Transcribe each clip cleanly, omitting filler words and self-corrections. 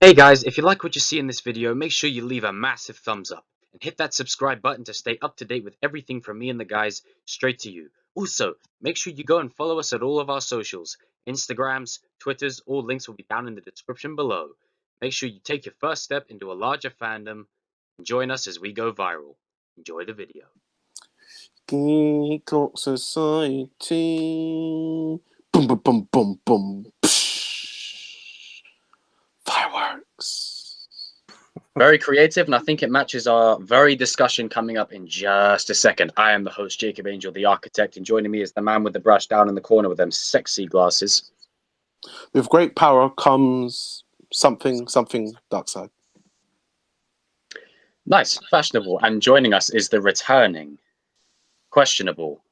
Hey guys, if you like what you see in this video, make sure you leave a massive thumbs up and hit that subscribe button to stay up to date with everything from me and the guys straight to you. Also, make sure you go and follow us at all of our socials, Instagrams, Twitters, all links will be down in the description below. Make sure you take your first step into a larger fandom and join us as we go viral. Enjoy the video. Geek Talk Society. Boom, boom, boom, boom, boom. Psh. Fireworks. Very creative, and I think it matches our very discussion coming up in just a second. I am the host, Jacob Angel, the architect, and joining me is the man with the brush down in the corner with them sexy glasses. With great power comes something dark side. Nice, fashionable, and joining us is the returning, questionable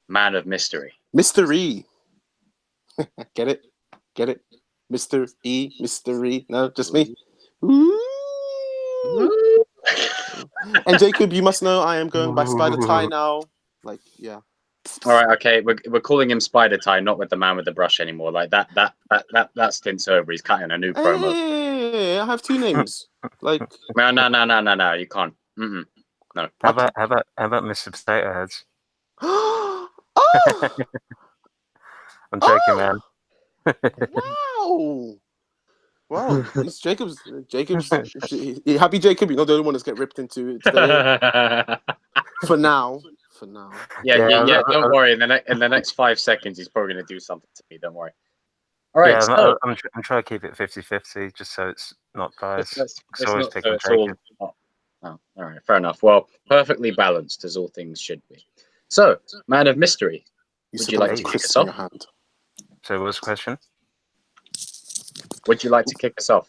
man of mystery. Mystery. Get it? Get it? Mr. E, mystery. No, just me. Ooh. And Jacob, you must know I am going by Spider Tie now. Like, yeah. All right, okay, we're calling him Spider Tie, not with the man with the brush anymore. Like that stint's over. He's cutting a new promo. Hey, I have two names. Like, No, you can't. No. How about Mr. Potato Heads? oh! I'm joking, man. Wow, it's Jacob's. Happy Jacob, you're not the only one that's get ripped into it today. For now. Yeah. Don't worry. In the next 5 seconds, he's probably going to do something to me. Don't worry. All right. Yeah, I'm trying to keep it 50-50, just so it's not biased. All right, fair enough. Well, perfectly balanced as all things should be. So, man of mystery, would you like to kick us off? So, what's the question? Would you like to kick us off?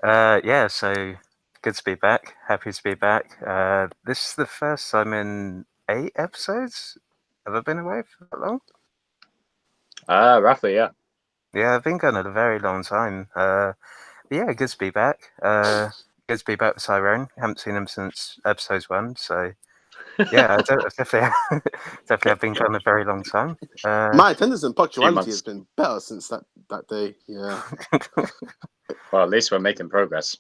Yeah. So, good to be back. Happy to be back. This is the first time in 8 episodes. Have I been away for that long? Roughly, yeah. Yeah, I've been gone a very long time. Yeah, good to be back. Good to be back with Tye'ronn. Haven't seen him since episode 1, so yeah, I definitely have been gone a very long time. My attendance and punctuality has been better since that day. Yeah. Well, at least we're making progress.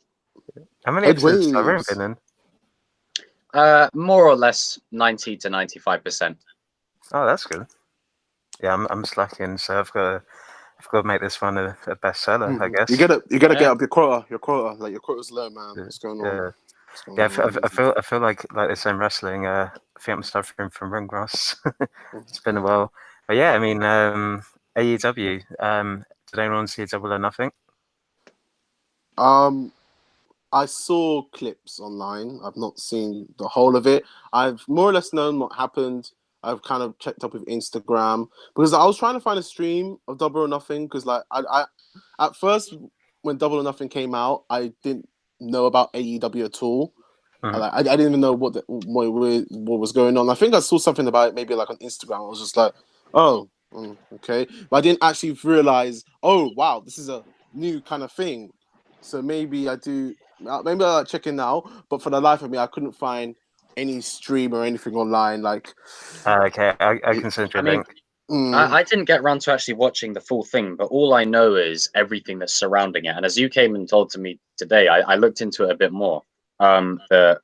How many episodes has Tye'ronn been in? More or less 90 to 95%. Oh, that's good. Yeah, I'm slacking, so I've got to make this one a bestseller, I guess. You gotta get up your quota. Like your quota's low, man. What's going on? Yeah, I feel like the same wrestling. I think I'm suffering from ring rust. It's been a while, but yeah, I mean, AEW. Did anyone see Double or Nothing? I saw clips online. I've not seen the whole of it. I've more or less known what happened. I've kind of checked up with Instagram because I was trying to find a stream of Double or Nothing because, like, I at first when Double or Nothing came out, I didn't know about AEW at all. Mm-hmm. I didn't even know what was going on. I think I saw something about it, maybe like on Instagram. I was just like, oh, okay, but I didn't actually realize. Oh, wow, this is a new kind of thing. So maybe I do. Maybe I'll check it now. But for the life of me, I couldn't find any stream or anything online. Like, okay, I can send you a link. I didn't get around to actually watching the full thing, but all I know is everything that's surrounding it. And as you came and told to me today, I looked into it a bit more. The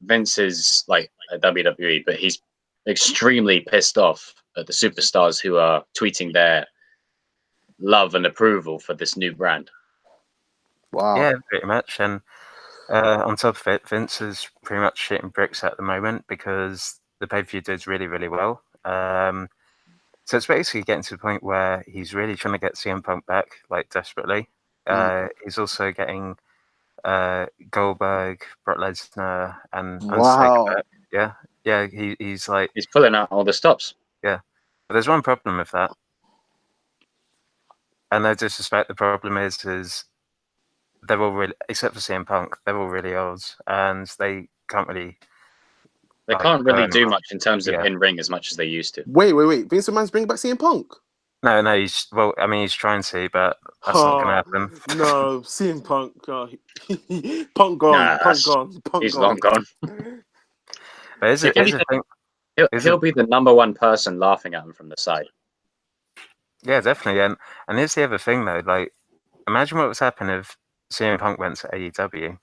Vince is like a WWE, but he's extremely pissed off at the superstars who are tweeting their love and approval for this new brand. Wow. Yeah, pretty much. And on top of it, Vince is pretty much shitting bricks at the moment because the pay-per-view did really, really well. So it's basically getting to the point where he's really trying to get CM Punk back, like, desperately. He's also getting Goldberg, Brock Lesnar, and Undertaker back. Yeah. He's like, he's pulling out all the stops. Yeah, but there's one problem with that, and no disrespect, the problem is they're all really, except for CM Punk, they're all really old, and they can't really. They can't really do much in terms of in-ring as much as they used to. Wait. Vince McMahon's bringing back CM Punk? No, he's trying to, but that's not going to happen. No, CM Punk. Punk gone. Punk gone. He's long gone. But here's the thing. He'll be the number one person laughing at him from the side. Yeah, definitely. And here's the other thing, though. Like, imagine what was happening if CM Punk went to AEW.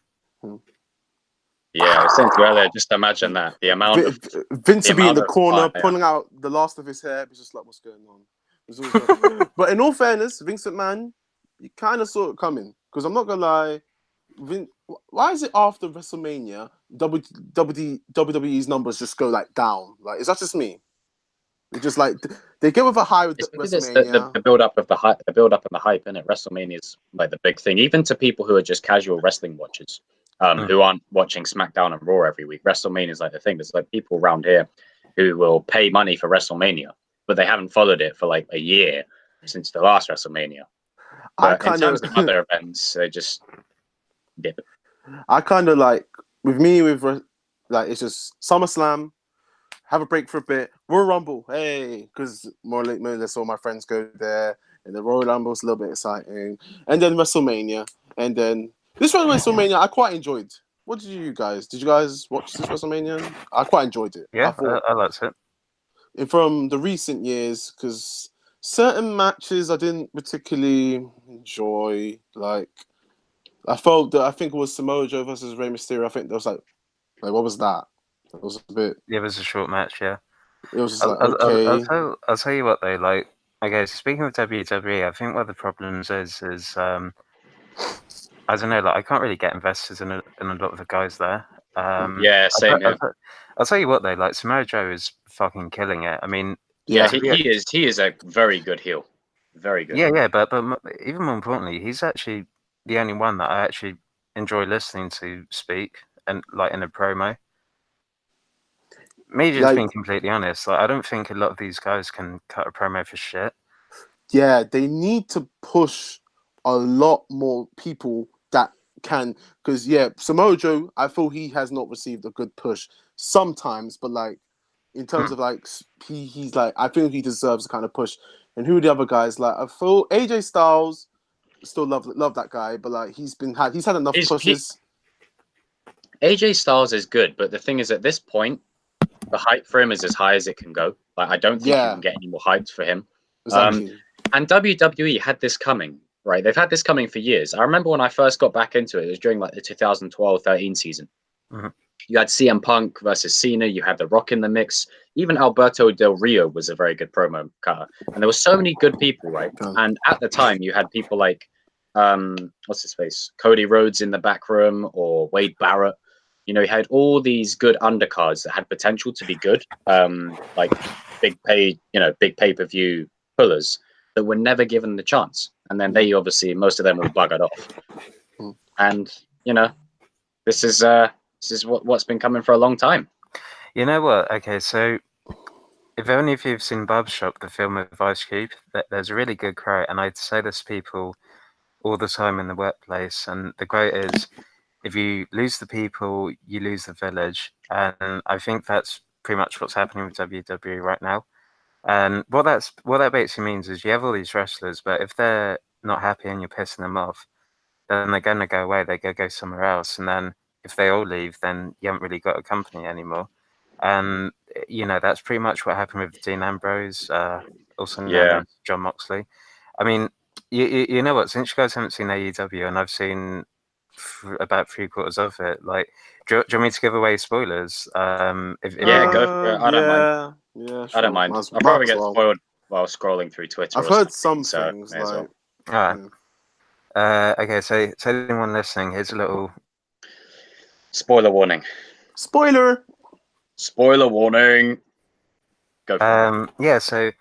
Yeah, I was saying to you earlier, just imagine that. The amount of Vince would be in the corner, fire. pulling out the last of his hair. It's just like, what's going on? It's always like... But in all fairness, Vince McMahon, you kind of saw it coming. Because I'm not going to lie, why is it after WrestleMania, WWE's numbers just go like down? Like, is that just me? It's just like they get with a high with WrestleMania. The build up of the hype, the build up and the hype in it. WrestleMania is like the big thing, even to people who are just casual wrestling watchers, who aren't watching SmackDown and Raw every week. WrestleMania is like the thing. There's like people around here who will pay money for WrestleMania, but they haven't followed it for like a year since the last WrestleMania. But in terms of other events, they just dip it. I kind of like with me with like it's just SummerSlam. Have a break for a bit. Royal Rumble, hey, because more or less all my friends go there, and the Royal Rumble's a little bit exciting. And then WrestleMania, and then this one WrestleMania I quite enjoyed. What did you guys? Did you guys watch this WrestleMania? I quite enjoyed it. Yeah, I liked it. And from the recent years, because certain matches I didn't particularly enjoy. Like I felt that I think it was Samoa Joe versus Rey Mysterio. I think there was like what was that? It was a bit. Yeah, it was a short match. Yeah, it was just like okay. I'll tell you what though. Like, okay, so speaking of WWE, I think one of the problems is I don't know. Like, I can't really get invested in a lot of the guys there. Yeah, same here. I'll tell you what though. Like, Samoa Joe is fucking killing it. I mean, yeah, he is. He is a very good heel. Very good. Yeah, but even more importantly, he's actually the only one that I actually enjoy listening to speak and like in a promo. Me just being completely honest, like I don't think a lot of these guys can cut a promo for shit. Yeah, they need to push a lot more people that can, because Samoa Joe, I feel he has not received a good push sometimes, but like in terms of like he's like I feel he deserves a kind of push. And who are the other guys? Like I feel AJ Styles, still love that guy, but like he's had enough pushes. AJ Styles is good, but the thing is, at this point, the hype for him is as high as it can go. Like I don't think you can get any more hyped for him. Exactly. And WWE had this coming, right? They've had this coming for years. I remember when I first got back into it, it was during like the 2012-13 season. Mm-hmm. You had CM Punk versus Cena. You had The Rock in the mix. Even Alberto Del Rio was a very good promo cutter. And there were so many good people, right? And at the time, you had people like, what's his face? Cody Rhodes in the back room or Wade Barrett. You know, you had all these good undercards that had potential to be good, like big pay-per-view pullers that were never given the chance. And then they obviously, most of them all buggered off. And, you know, this is what's been coming for a long time. You know what? Okay, so if only if you've seen Barbershop, the film with Ice Cube, there's a really good quote, and I'd say this to people all the time in the workplace, and the quote is, if you lose the people, you lose the village. And I think that's pretty much what's happening with WWE right now. And what that basically means is you have all these wrestlers, but if they're not happy and you're pissing them off, then they're going to go away. They go somewhere else. And then if they all leave, then you haven't really got a company anymore. And, you know, that's pretty much what happened with Dean Ambrose, also known as John Moxley. I mean, you know what? Since you guys haven't seen AEW, and I've seen about 3/4 of it, like, do you want me to give away spoilers? Go for it. I don't mind. Yeah, sure. I don't mind. I'll probably get spoiled while scrolling through Twitter. I've heard some things. All right. Okay, so anyone listening, here's a little spoiler warning. Spoiler warning. Go for it. Yeah, so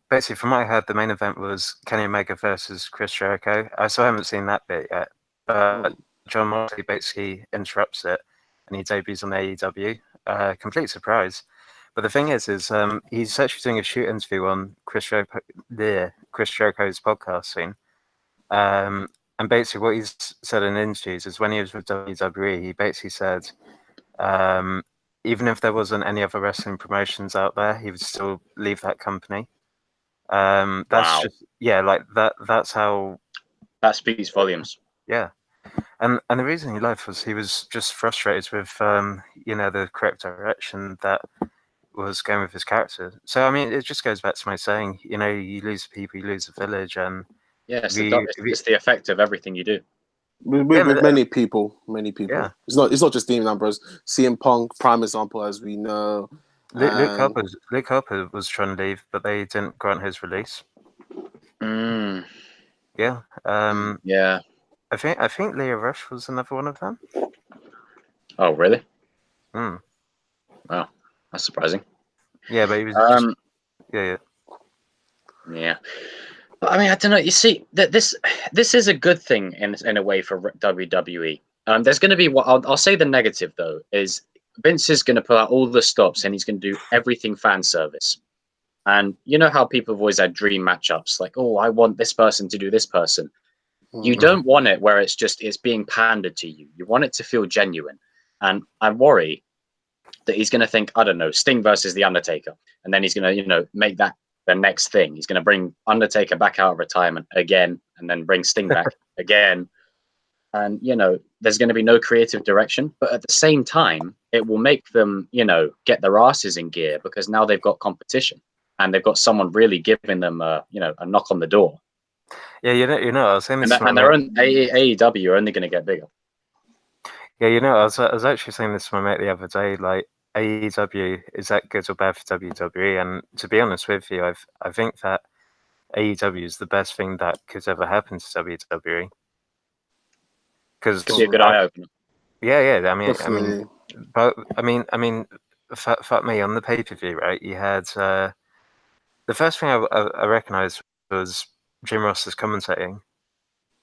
basically from what I heard, the main event was Kenny Omega versus Chris Jericho. I still haven't seen that bit yet. But John Moxley basically interrupts it and he debuts on AEW. Complete surprise. But the thing is he's actually doing a shoot interview on Chris Jericho's podcast scene. And basically what he's said in interviews is when he was with WWE, he basically said, even if there wasn't any other wrestling promotions out there, he would still leave that company. That's just, like that's how... That speaks volumes. Yeah. And the reason he left was he was just frustrated with, the correct direction that was going with his character. So, I mean, it just goes back to my saying, you know, you lose people, you lose a village. And it's the effect of everything you do. with many people. Yeah. It's not just Dean Ambrose. CM Punk, prime example, as we know. Luke Harper was trying to leave, but they didn't grant his release. Mm, Yeah. yeah. I think Leo Rush was another one of them. Oh, really? Hmm. Wow, that's surprising. Yeah, but he was yeah. I mean, I don't know. You see, that this is a good thing in a way for WWE. There's going to be what I'll say the negative though is Vince is going to put out all the stops and he's going to do everything fan service. And you know how people have always had dream matchups, like, oh, I want this person to do this person. You don't want it where it's being pandered to you. You want it to feel genuine. And I worry that he's going to think, I don't know, Sting versus The Undertaker. And then he's going to, make that the next thing. He's going to bring Undertaker back out of retirement again and then bring Sting back again. And, there's going to be no creative direction. But at the same time, it will make them, get their asses in gear because now they've got competition and they've got someone really giving them, a knock on the door. Yeah, I was saying this. And their own AEW are only going to get bigger. Yeah, I was actually saying this to my mate the other day. Like, AEW, is that good or bad for WWE? And to be honest with you, I think that AEW is the best thing that could ever happen to WWE. Because Could be a good eye opener. Yeah. Definitely. I mean, fuck me on the pay-per-view, right? You had the first thing I recognized was Jim Ross is commentating,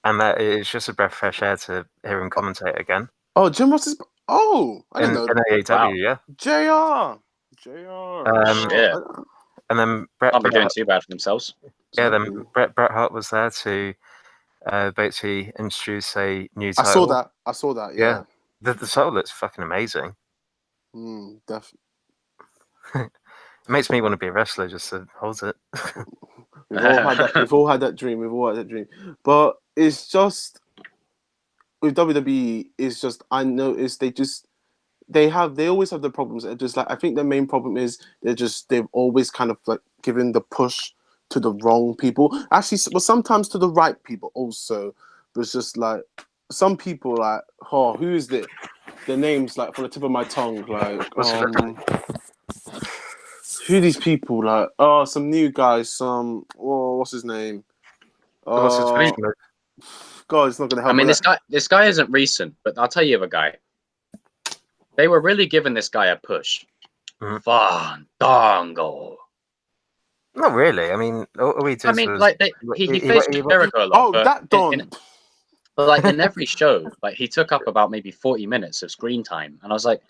and that it's just a breath of fresh air to hear him commentate again. Oh, Jim Ross is. Oh, I didn't know. In AEW, Wow. yeah. JR. Shit. And then Can't be doing too bad for themselves. Yeah, then Bret Hart was there to basically introduce a new I title. saw that. Yeah. The title looks fucking amazing. Definitely. It makes me want to be a wrestler just to hold it. We've all had that dream. But it's just with WWE. It's just I noticed they always have the problems. It's just like I think the main problem is they've always kind of like given the push to the wrong people. Actually, well, sometimes to the right people also. But it's just like some people like, oh, who is it? The names like from the tip of my tongue, like who are these people like? Oh, some new guys. What's his name? What's his face? God, it's not gonna help. I mean, this guy isn't recent, but I'll tell you of a guy. They were really giving this guy a push. Fandango. Not really. I mean, all he did was... like he faced Jericho a lot. Oh, that Don. But like in every show, like he took up about maybe 40 minutes of screen time, and I was like,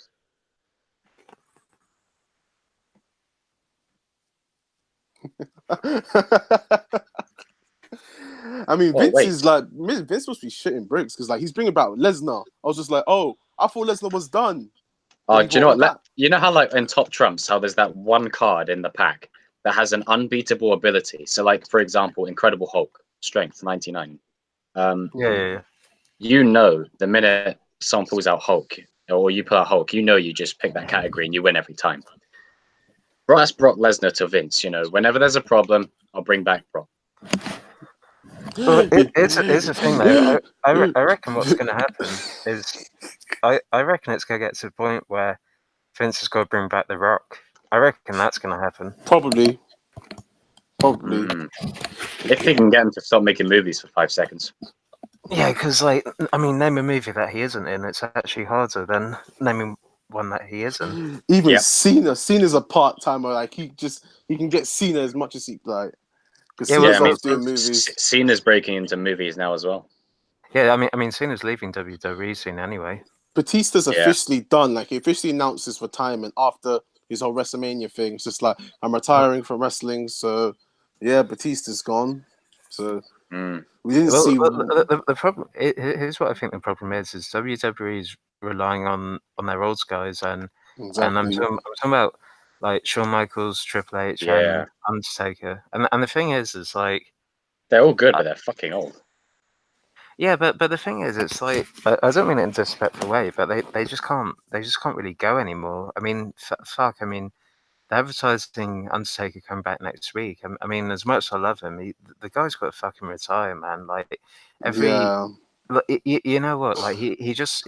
I mean, Vince must be shitting bricks because like he's bringing back Lesnar. I was just like, oh, I thought Lesnar was done. oh, do you know what? You know how like in Top Trumps, how there's that one card in the pack that has an unbeatable ability. So like for example, Incredible Hulk, strength 99. Yeah. The minute someone pulls out Hulk or you pull out Hulk, you just pick that category and you win every time. That's Brock Lesnar to Vince. Whenever there's a problem, I'll bring back Brock. Well, it's the thing though. I reckon what's going to happen is I reckon it's going to get to the point where Vince has got to bring back The Rock. I reckon that's going to happen. Probably. If he can get him to stop making movies for 5 seconds. Yeah, because name a movie that he isn't in. It's actually harder than naming one that he isn't. Even Cena's a part timer. Like he can get Cena as much as he like. Because doing movies. Cena's breaking into movies now as well. Yeah, I mean, Cena's leaving WWE soon anyway. Batista's officially done. Like he officially announced his retirement after his whole WrestleMania thing. It's just like I'm retiring from wrestling. So yeah, Batista's gone. So we didn't see. The problem. Here's what I think the problem is WWE is relying on their old guys, and I'm talking about like Shawn Michaels, Triple H, and Undertaker, and the thing is like they're all good, but they're fucking old. Yeah, but the thing is, it's like I don't mean it in a disrespectful way, but they just can't really go anymore. I mean, fuck. I mean, they're advertising Undertaker coming back next week. I mean, as much as I love him, the guy's got to fucking retire, man. Like every You know what? Like he just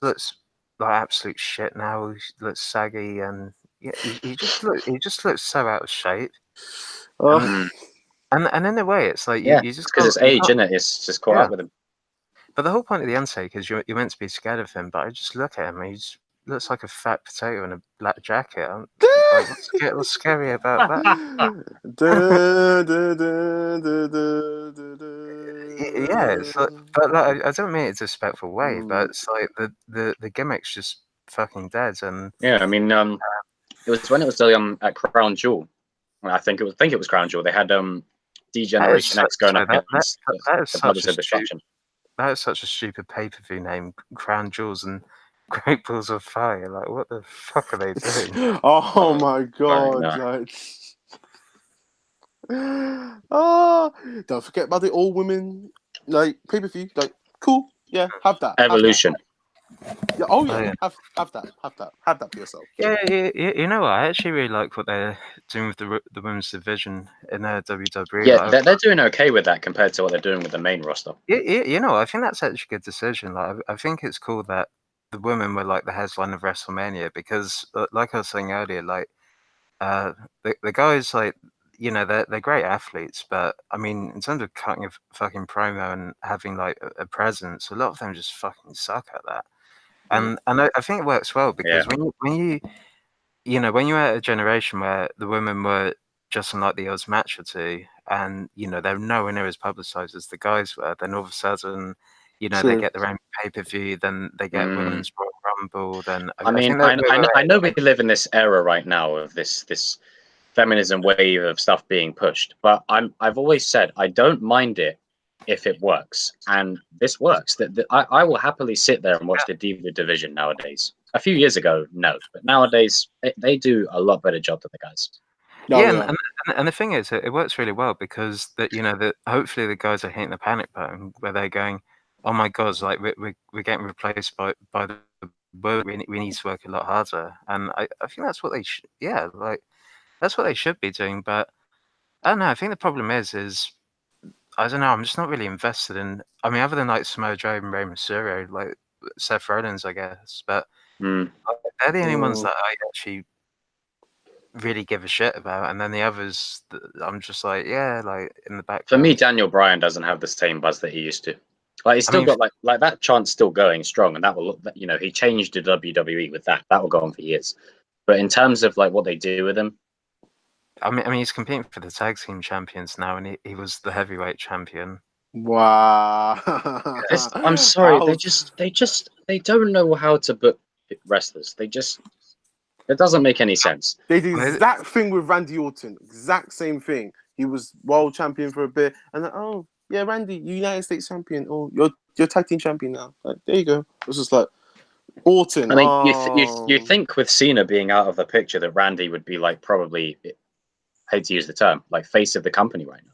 looks like absolute shit now. He looks saggy, and he just looks so out of shape. Oh, And and in a way, it's like Yeah, you it's just because can't, his you age, can't. isn't it? It's just caught Yeah. up with him. But the whole point of the Undertaker is you're meant to be scared of him. But I just look at him, and he just looks like a fat potato in a black jacket. I'm like, what's scary about that? Da, da, da, da, da, da, da. Yeah, it's like, but like, I don't mean it in a disrespectful way, but Mm. it's like the gimmick's just fucking dead, and Yeah, I mean, it was when it was at Crown Jewel. Well, I think it was Crown Jewel. They had that is D-Generation X going up against that is the such Brothers a of Destruction. stupid pay-per-view name, Crown Jewels and Great Balls of Fire. Like, what the fuck are they doing? Oh my Sorry, god! no. Like, oh, don't forget about the all women like pay per view. Like, cool, yeah, have that. Evolution. Yeah, oh Oh, yeah, yeah. have that for yourself. Yeah, you know what? I actually really like what they're doing with the women's division in WWE. Yeah, Like, they're doing okay with that compared to what they're doing with the main roster. you know, I think that's actually a good decision. Like, I think it's cool that the women were like the headline of WrestleMania because, like I was saying earlier, like the guys, like, you know, they're great athletes, but I mean, in terms of cutting a fucking promo and having like a presence, a lot of them just fucking suck at that. Mm. And I think it works well Yeah. because you know, when you're at a generation where the women were just on like the odds match or two, and you know they're nowhere near as publicized as the guys were, then all of a sudden, you know, they True. get their own pay-per-view, then they get Mm. Women's Royal Rumble, then I I mean, think that I know we live in this era right now of this feminism wave of stuff being pushed, but I've always said I don't mind it if it works, and this works. That I will happily sit there and watch the Diva division nowadays. A few years ago, no, but nowadays they do a lot better job than the guys. Oh yeah, yeah. and the thing is, it works really well because that, you know, that hopefully the guys are hitting the panic button where they're going, oh my god, like we're getting replaced by the work. We need to work a lot harder, and I think that's what they yeah, like that's what they should be doing. But I don't know. I think the problem is I don't know. I'm just not really invested in. I mean, other than like Samoa Joe and Rey Mysterio, like Seth Rollins, I guess. But Mm. they're the only ones Mm. that I actually really give a shit about, and then the others, I'm just like, yeah, like in the For me, background. Daniel Bryan doesn't have the same buzz that he used to. Like he's I still mean, got like that chant's still going strong, and that will you know he changed the WWE with that. That will go on for years. But in terms of like what they do with him, I mean, he's competing for the tag team champions now, and he was the heavyweight champion. Wow. I'm sorry, How- they don't know how to book wrestlers. It doesn't make any sense. They did the Well, exact thing with Randy Orton. Exact same thing. He was world champion for a bit, and then, oh yeah, Randy, you United States champion. Oh, you're tag team champion now. Like, there you go. It's just like Orton. I mean, you Oh, think with Cena being out of the picture that Randy would be like probably, I hate to use the term, like face of the company right now.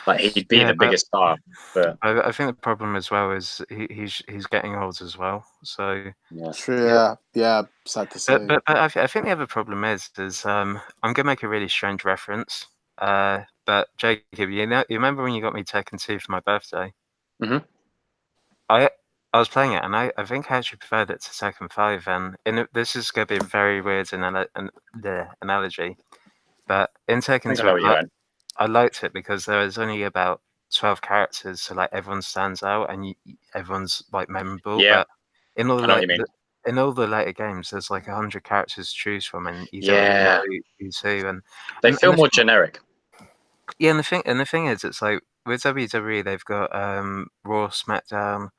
Like he'd be yeah, the biggest star, but I think the problem as well is he's getting old as well. So, yeah. true. yeah. Yeah. Sad to say. But I think the other problem is I'm gonna make a really strange reference. But Jacob, you remember when you got me Tekken 2 for my birthday? Mhm. I I was playing it, and I think I actually preferred it to Tekken 5. And this is going to be a very weird the analogy, but in I Tekken think I 2, know what you meant. I liked it because there was only about 12 characters, so like everyone stands out and everyone's like memorable. Yeah, But in all I know what you mean. in all the later games, there's like 100 characters to choose from, and you don't really know Yeah, who's who. they And feel more generic. yeah, and the thing is, it's like with WWE, they've got Raw, SmackDown,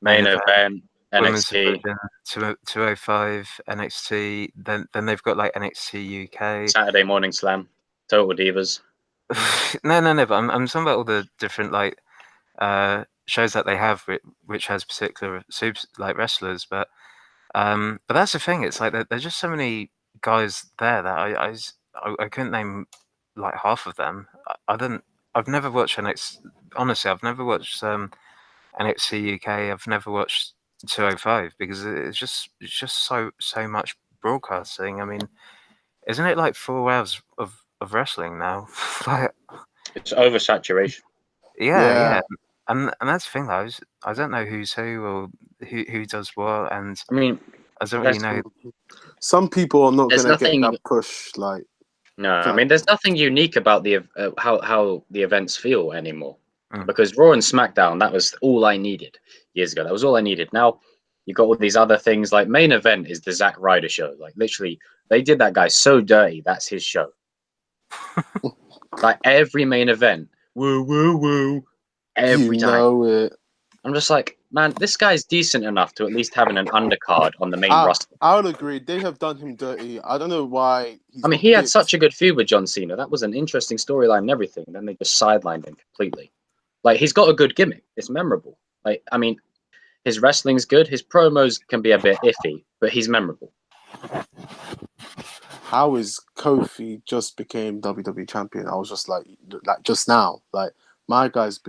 main Main event, event, women's NXT, division, 205, NXT. Then they've got like NXT UK. Saturday Morning Slam, Total Divas. No. But I'm talking about all the different like shows that they have, which has particular like wrestlers. But that's the thing. It's like there's just so many guys there that I couldn't name like half of them. I don't. I've never watched NXT. Honestly, I've never watched NXT UK. I've never watched 205 because it's just so much broadcasting. I mean, isn't it like 4 hours of wrestling now? Like, It's oversaturation. yeah. Yeah. and that's the thing. I don't know who's who or who does what, and I mean, I don't really know. Some people are not there's gonna get nothing. that push. Like, No, I mean, there's nothing unique about the how the events feel anymore. Mm. Because Raw and SmackDown, that was all I needed years ago. That was all I needed. Now you got all these other things. Like main event is the Zack Ryder show. Like literally, they did that guy so dirty. That's his show. Like every main event, woo woo woo, every you time. know it. I'm just like, man, this guy's decent enough to at least having an undercard on the main roster. I would agree. They have done him dirty. I don't know why. I mean, he had such a good feud with John Cena. That was an interesting storyline and everything. And then they just sidelined him completely. Like, he's got a good gimmick. It's memorable. Like, I mean, his wrestling's good. His promos can be a bit iffy, but he's memorable. How is Kofi just became WWE champion? I was just like just now. Like, my guy's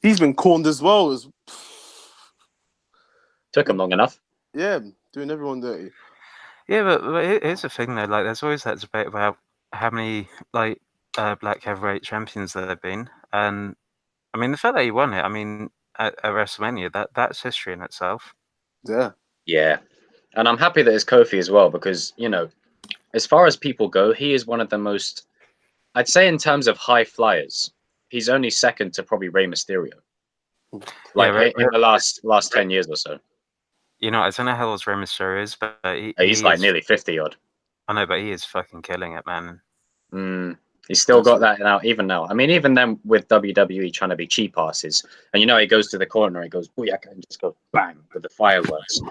he's been cornered as well. Took him long enough. Yeah, doing everyone dirty. Yeah, but here's the thing though. Like, there's always that debate about how many black heavyweight champions there have been, and I mean the fact that he won it. I mean, at WrestleMania, that's history in itself. Yeah. Yeah, and I'm happy that it's Kofi as well because as far as people go, he is one of the most. I'd say in terms of high flyers, he's only second to probably Rey Mysterio. Like in the last 10 years or so. I don't know how old Rey Mysterio is, but he's like nearly 50 odd. I know, but he is fucking killing it, man. He's still got that now, even now. I mean, even then with WWE trying to be cheap asses, and he goes to the corner, he goes booyaka, and just goes bang with the fireworks.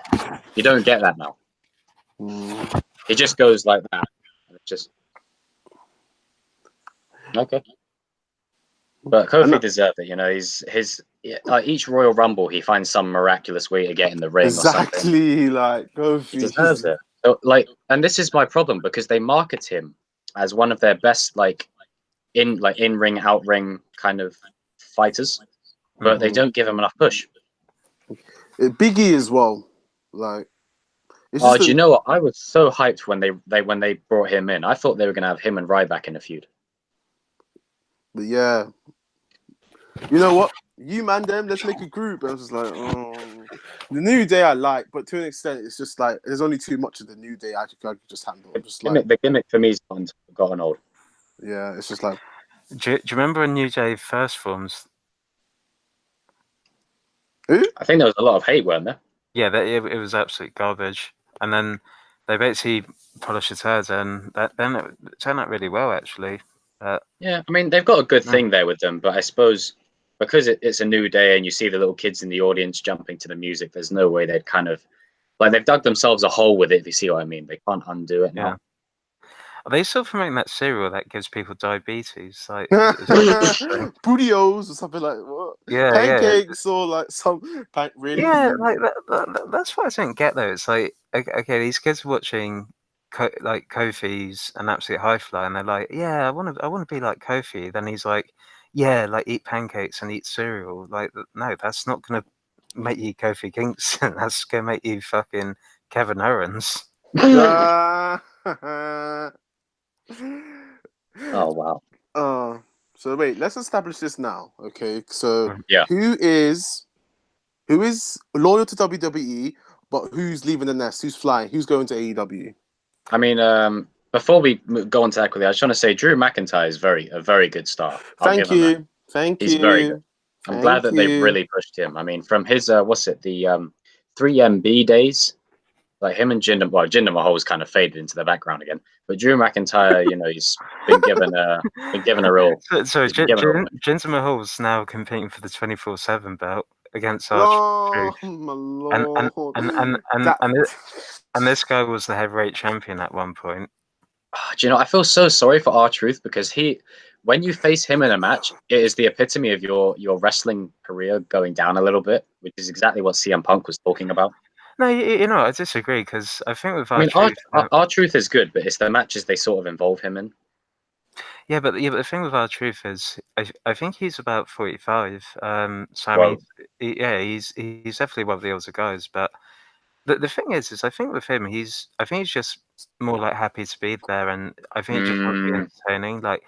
You don't get that now. He just goes like that. And it's just okay. But Kofi deserved it. He's each Royal Rumble, he finds some miraculous way to get in the ring. Exactly, like Kofi. He deserves it. So, and this is my problem because they market him as one of their best, in ring, out ring kind of fighters, but they don't give him enough push. Biggie as well, like. Do you know what? I was so hyped when they brought him in. I thought they were going to have him and Ryback in a feud. But yeah, you know what? You man, them. Let's make a group. And I was just like, the New Day I like, but to an extent, it's just like there's only too much of the New Day I could just handle. The gimmick for me is gotten old. Yeah, it's just like. Do you remember when New Day first forms? Who? I think there was a lot of hate, weren't there? Yeah, it was absolute garbage. And then they basically polished his head, and then it turned out really well, actually. Yeah, I mean, they've got a good thing there with them, but I suppose because it's a New Day and you see the little kids in the audience jumping to the music, there's no way they'd kind of... they've dug themselves a hole with it, if you see what I mean. They can't undo it now. Yeah. Are they still promoting that cereal that gives people diabetes? Like Bootios or something like what? Yeah, pancakes or like some really. Yeah, like that's what I don't get though. It's like okay, these kids are watching Kofi's an absolute high fly, and they're like, yeah, I want to be like Kofi. Then he's like, yeah, like eat pancakes and eat cereal. Like no, that's not gonna make you Kofi Kingston. That's gonna make you fucking Kevin Owens. Oh wow. So wait, let's establish this now. Okay, so yeah, who is loyal to WWE, but who's leaving the nest? Who's flying? Who's going to AEW? I mean, before we go on to that, I just want to say Drew McIntyre is a very good star. Thank you. He's very good. I'm glad that they've really pushed him. I mean, from his the 3MB days. Like him and Jinder Mahal's kind of faded into the background again. But Drew McIntyre, he's been given a real. So Jinder Mahal's now competing for the 24/7 belt against R-Truth. And this guy was the heavyweight champion at one point. Do you know? I feel so sorry for R-Truth because when you face him in a match, it is the epitome of your wrestling career going down a little bit, which is exactly what CM Punk was talking about. No, I disagree because I think with R-Truth is good, but it's the matches they sort of involve him in. Yeah, but the thing with R-Truth is, I think he's about 45. So I mean, he's definitely one of the older guys. But the thing is I think with him, he's just more like happy to be there, and I think he just wants to be entertaining. Like,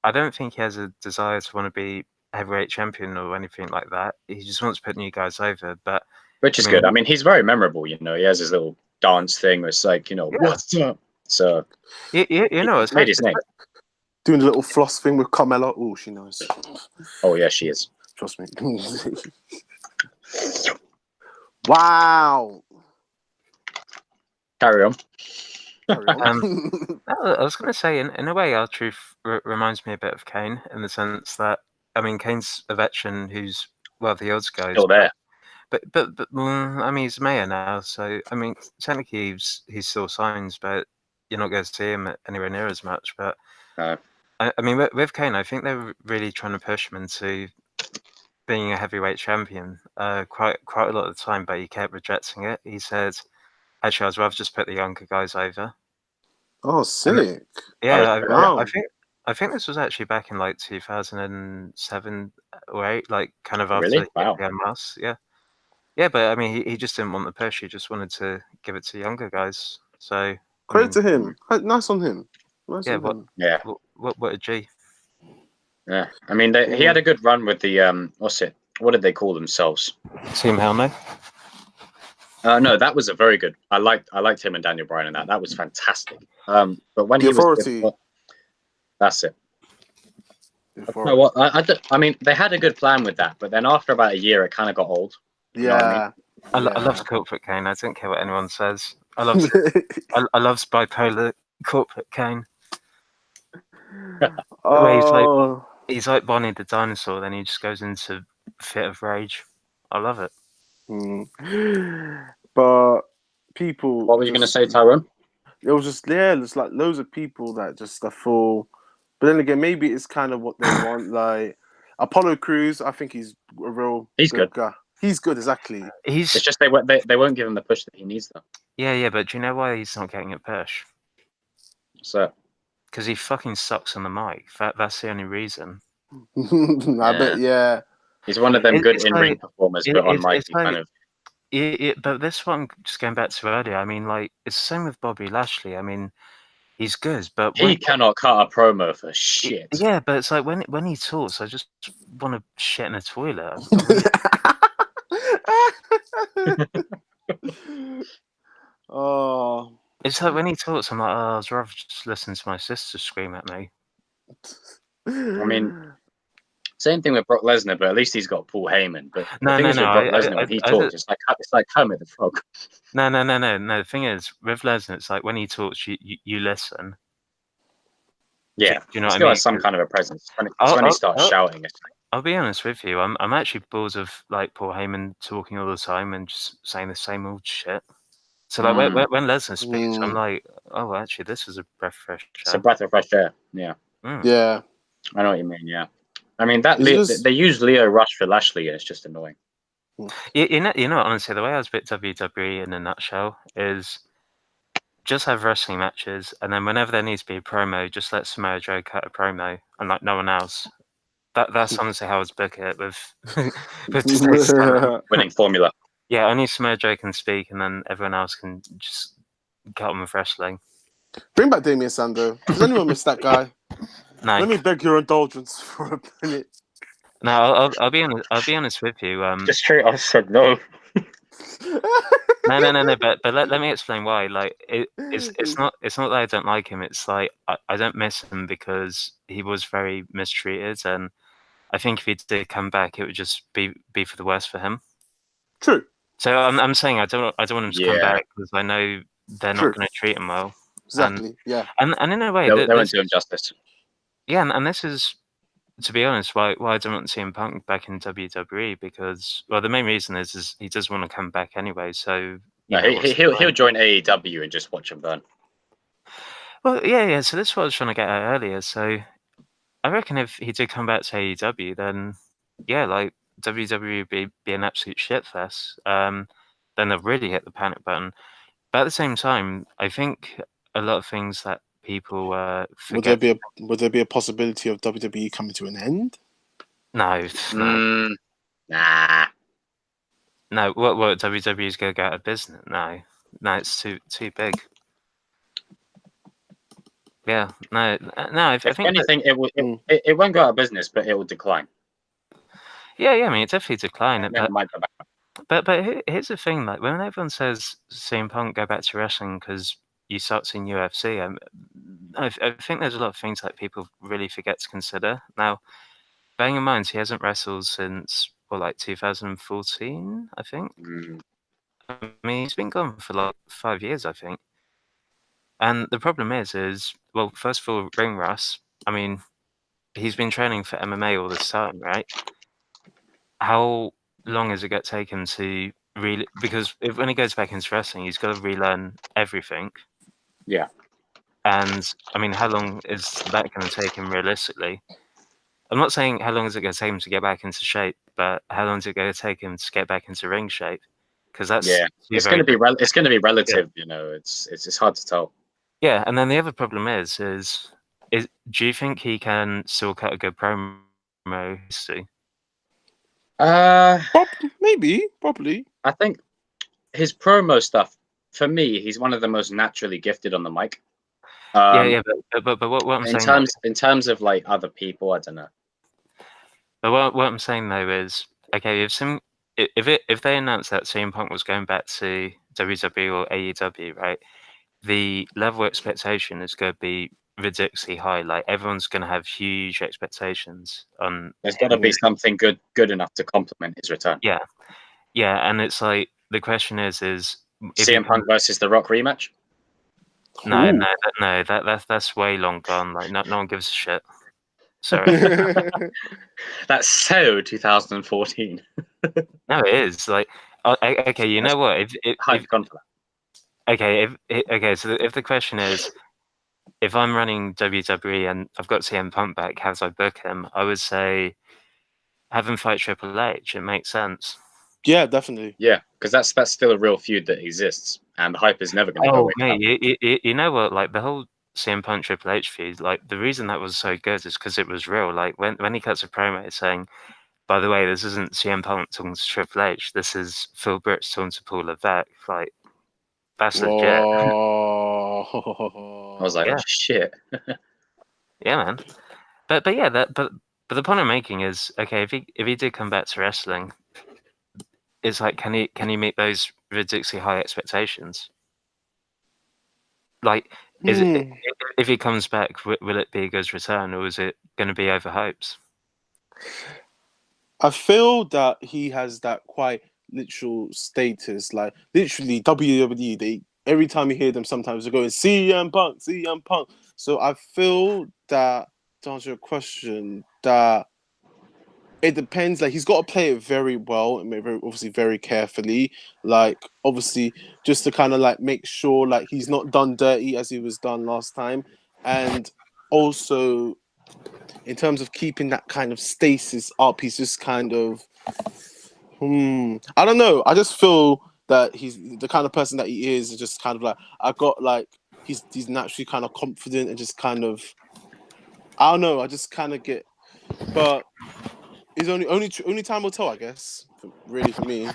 I don't think he has a desire to want to be heavyweight champion or anything like that. He just wants to put new guys over. But which is good. I mean, he's very memorable. You know, he has his little dance thing. Where it's like, you know, what's up? So you know, it's made his name. Doing the little floss thing with Carmella. Oh, she knows. Oh yeah, she is. Trust me. Wow. Carry on. Carry on. I was going to say, in a way, R-Truth reminds me a bit of Kane in the sense that, I mean, Kane's a veteran who's, well, the odds goes. Still there. But I mean, he's mayor now, so, I mean, technically he's still signs, but you're not going to see him anywhere near as much. But, I mean, with Kane, I think they're really trying to push him into being a heavyweight champion quite a lot of the time, but he kept rejecting it. He said, actually, I'd rather just put the younger guys over. Oh, sick. Yeah, wow. I think this was actually back in like 2007 or 8, like kind of after Really? Wow. the Mass. Yeah, but I mean, he just didn't want the push. He just wanted to give it to younger guys. So Credit to him. Nice on him. Nice yeah, on him. Yeah. What a G. Yeah. I mean, he had a good run with the what's it? What did they call themselves? Team Hell No. No, that was a very good. I liked him and Daniel Bryan in that. That was fantastic. But when The he Authority. was, that's it. The You know what? I mean, they had a good plan with that, but then after about a year, it kind of got old. You know what I mean? I love corporate Kane. I don't care what anyone says. I love bipolar corporate Kane. Oh. He's like Bonnie the dinosaur. Then he just goes into a fit of rage. I love it. But people. What were you going to say, Tye'ronn? It was just there's like loads of people that just are full. But then again, maybe it's kind of what they want. Like Apollo Crews, I think he's a real. He's good. Guy. He's good, exactly. It's just they won't give him the push that he needs, though. Yeah, but do you know why he's not getting a push? So. Because he fucking sucks on the mic. That's the only reason. I bet, yeah. He's one of them good in-ring performers, but on mic, he kind of. But this one, just going back to earlier, I mean, like, it's the same with Bobby Lashley. I mean, he's good, but he cannot cut a promo for shit. Yeah, but it's like when he talks, I just want to shit in a toilet. Oh. It's like when he talks, I'm like, oh, I'd rather just listen to my sister scream at me. I mean, same thing with Brock Lesnar, but at least he's got Paul Heyman. But no. Brock Lesnar, when he talks, it's like Kermit the Frog. No. The thing is, with Lesnar, it's like when he talks, you listen. Yeah, do you know what I still mean? has some kind of a presence. When he starts shouting, it's like, I'll be honest with you. I'm actually bored of like Paul Heyman talking all the time and just saying the same old shit. So like when Lesnar speaks, I'm like, oh, actually, this is a breath of fresh air. It's a breath of fresh air. Yeah. Yeah. I know what you mean. Yeah. I mean they use Leo Rush for Lashley, and it's just annoying. You know, honestly, the way I was bit WWE in a nutshell is just have wrestling matches, and then whenever there needs to be a promo, just let Samoa Joe cut a promo, and like no one else. That's honestly how I was book it with winning formula. Yeah, only Samoa Joe can speak, and then everyone else can just get on with wrestling. Bring back Damien Sandow. Does anyone miss that guy? No. Let me beg your indulgence for a minute. No, I'll be honest with you. Just straight, I said no. No. But let me explain why. Like it's not that I don't like him. It's like I don't miss him because he was very mistreated, and I think if he did come back, it would just be for the worse for him. True. So I'm saying I don't want him to come back because I know they're not going to treat him well. Exactly. And in a way, they won't do him justice. Yeah, and this is, to be honest, why I don't want CM Punk back in WWE because the main reason is he does want to come back anyway. So he'll join AEW and just watch him burn. Well, yeah. So this is what I was trying to get at earlier. So I reckon if he did come back to AEW, then like WWE would be an absolute shitfest. Then they'll really hit the panic button. But at the same time, I think a lot of things that people forget. Would there be a possibility of WWE coming to an end? No. Nah. No, what WWE's going to go out of business? No, it's too big. Yeah, no. I think anything, it won't go out of business, but it will decline. Yeah, I mean, it definitely declined. And then it might go back. But here's the thing, like when everyone says CM Punk go back to wrestling because you start seeing UFC, I think there's a lot of things that people really forget to consider. Now, bearing in mind he hasn't wrestled since like 2014, I think. Mm. I mean, he's been gone for like 5 years, I think. And the problem is well, first of all, ring rust. I mean, he's been training for MMA all this time, right? How long is it going to take him to really? Because when he goes back into wrestling, he's got to relearn everything. Yeah. And I mean, how long is that going to take him realistically? I'm not saying how long is it going to take him to get back into shape, but how long is it going to take him to get back into ring shape? Because that's it's going to be it's going to be relative. Yeah. You know, it's hard to tell. Yeah, and then the other problem is do you think he can still cut a good promo? Maybe, probably. I think his promo stuff, for me, he's one of the most naturally gifted on the mic. But what I'm saying in terms of like other people, I don't know. But what I'm saying though is, okay, if they announced that CM Punk was going back to WWE or AEW, right, the level of expectation is going to be ridiculously high. Like everyone's going to have huge expectations on. There's got to be something good enough to complement his return. Yeah, and it's like the question is CM Punk versus The Rock rematch? No, that's way long gone. Like no one gives a shit. Sorry. That's so 2014. No, it is like okay. You know what? I've gone for that. Okay, so if the question is, if I'm running WWE and I've got CM Punk back, how do I book him? I would say have him fight Triple H. It makes sense. Yeah, definitely. Yeah, because that's still a real feud that exists, and the hype is never going to go away. Mate, you know what? Like the whole CM Punk Triple H feud, like the reason that was so good is because it was real. Like when he cuts a promo saying, "By the way, this isn't CM Punk talking to Triple H. This is Phil Brooks talking to Paul Levesque." Like that's legit. I was like, oh shit. Yeah, man. But the point I'm making is, okay, if he did come back to wrestling, it's like can he meet those ridiculously high expectations? Like, if he comes back, will it be a good return, or is it going to be over hopes? I feel that he has that quite literal status. Like literally, WWE. They every time you hear them, sometimes they're going CM Punk, CM Punk. So I feel that to answer your question, that it depends. Like he's got to play it very well and obviously very carefully. Like obviously, just to kind of like make sure like he's not done dirty as he was done last time, and also in terms of keeping that kind of stasis up, he's just kind of I don't know. I just feel that he's the kind of person that he is just kind of like I got like he's naturally kind of confident and just kind of I don't know. I just kind of get, but it's only time will tell, I guess. Really, for me.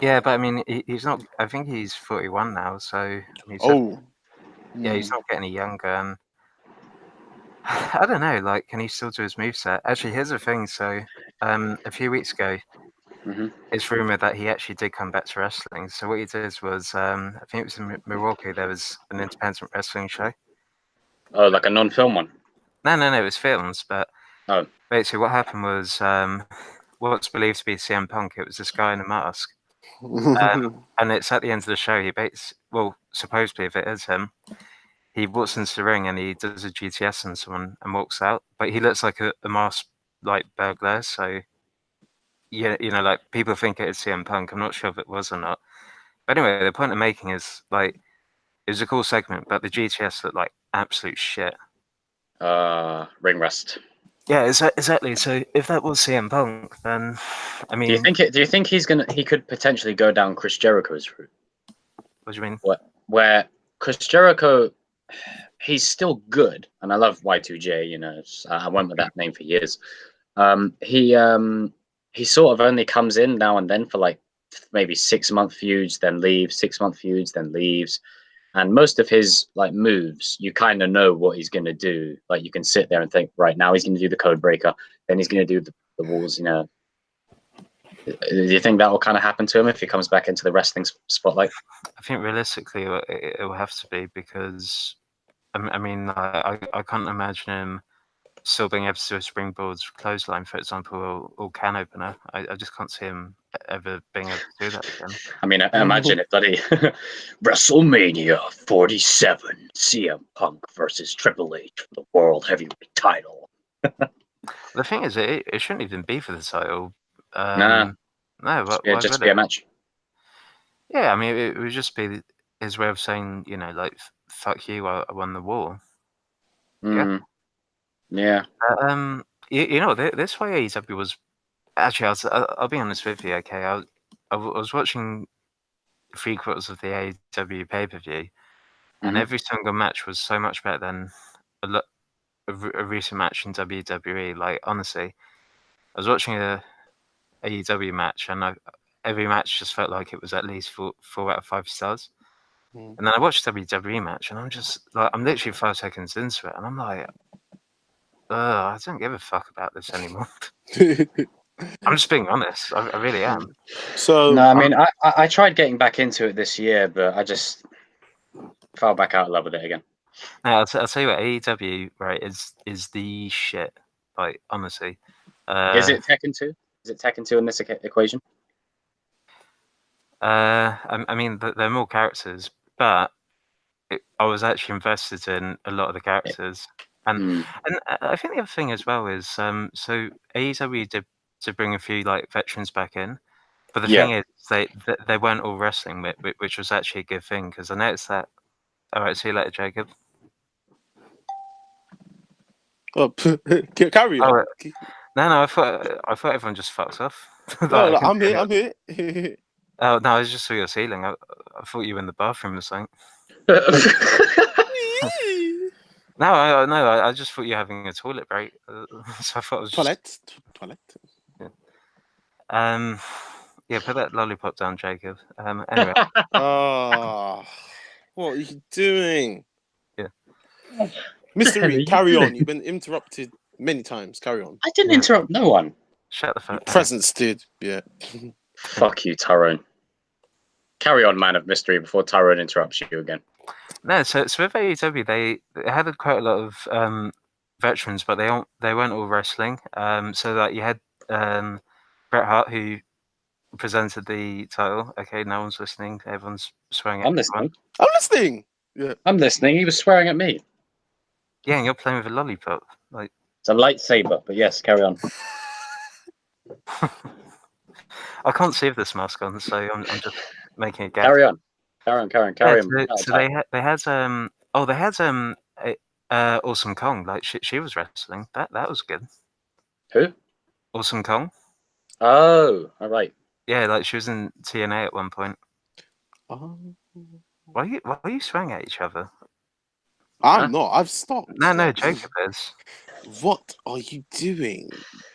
Yeah, but I mean, he's not. I think he's 41 now, so I mean, he's not getting any younger. And I don't know. Like, can he still do his moveset? Actually, here's the thing. So, a few weeks ago, it's rumored that he actually did come back to wrestling. So what he did was, I think it was in Milwaukee. There was an independent wrestling show. Oh, like a non-film one? No, it was films. But basically, what happened was, what's believed to be CM Punk. It was this guy in a mask. And it's at the end of the show. Supposedly, if it is him, he walks into the ring and he does a GTS on someone and walks out. But he looks like a masked like burglar. So yeah, like people think it is CM Punk. I'm not sure if it was or not. But anyway, the point I'm making is like it was a cool segment, but the GTS looked like absolute shit. Ring rust. Yeah, exactly. So if that was CM Punk, then I mean, do you think he could potentially go down Chris Jericho's route? What do you mean? Where Chris Jericho, he's still good, and I love Y2J. You know, I went with that name for years. He sort of only comes in now and then for like maybe 6-month feuds, then leaves. 6-month feuds, then leaves. and most of his like moves, you kind of know what he's gonna do. Like you can sit there and think, right now he's gonna do the code breaker, then he's gonna do the walls. Do you think that will kind of happen to him if he comes back into the wrestling spotlight? I think realistically it will have to be, because I mean I can't imagine him still being able to do a springboard clothesline, for example, or can opener. I just can't see him ever being able to do that again. I mean, imagine if bloody WrestleMania 47, CM Punk versus Triple H for the World Heavyweight title. The thing is, it shouldn't even be for the title. Nah. No, It'd just be a match. Yeah, I mean, it would just be his way of saying, like, fuck you, I won the war. Mm. Yeah. This way AEW was... Actually, I'll be honest with you, okay? I was watching 3/4 of the AEW pay-per-view, and every single match was so much better than a recent match in WWE. Like, honestly, I was watching a AEW match, and every match just felt like it was at least 4 out of 5 stars. And then I watched a WWE match, and I'm just like, I'm literally 5 seconds into it, and I'm like, I don't give a fuck about this anymore. I'm just being honest. I really am. So no, I mean, I tried getting back into it this year, but I just fell back out of love with it again. Now, I'll tell you what, AEW, right, is the shit. Like, honestly. Is it Tekken 2? Is it Tekken 2 in this equation? I mean, there are more characters, but I was actually invested in a lot of the characters. And I think the other thing as well is, so AEW did to bring a few like veterans back in, but the thing is they weren't all wrestling, which was actually a good thing, because I noticed that. All right, see you later, Jacob. Oh, carry on. No, I thought everyone just fucks off. No, I'm here. Oh no, I was just saw your ceiling. I thought you were in the bathroom or something. No, I just thought you were having a toilet break. So I thought it was toilet. Yeah, put that lollipop down, Jacob. Anyway. What are you doing? Yeah. Mystery, carry on. You've been interrupted many times. Carry on. I didn't interrupt no one. Shut the fuck up. Presence did, yeah. Fuck you, Tye'ronn. Carry on, man of mystery, before Tye'ronn interrupts you again. No, so with AEW, they had quite a lot of veterans, but they weren't all wrestling. So that you had Bret Hart, who presented the title. Okay, no one's listening. Everyone's swearing at listening. I'm listening. Yeah, I'm listening. He was swearing at me. Yeah, and you're playing with a lollipop. Like, it's a lightsaber, but yes, carry on. I can't see with this mask on, so I'm just making a guess. Carry on. Carry on. So they had Awesome Kong. Like she was wrestling. That was good. Who? Awesome Kong. Oh, all right. Yeah, like she was in TNA at one point. Oh. Why are you swearing at each other? I'm not. I've stopped. No, Jacob is. What are you doing?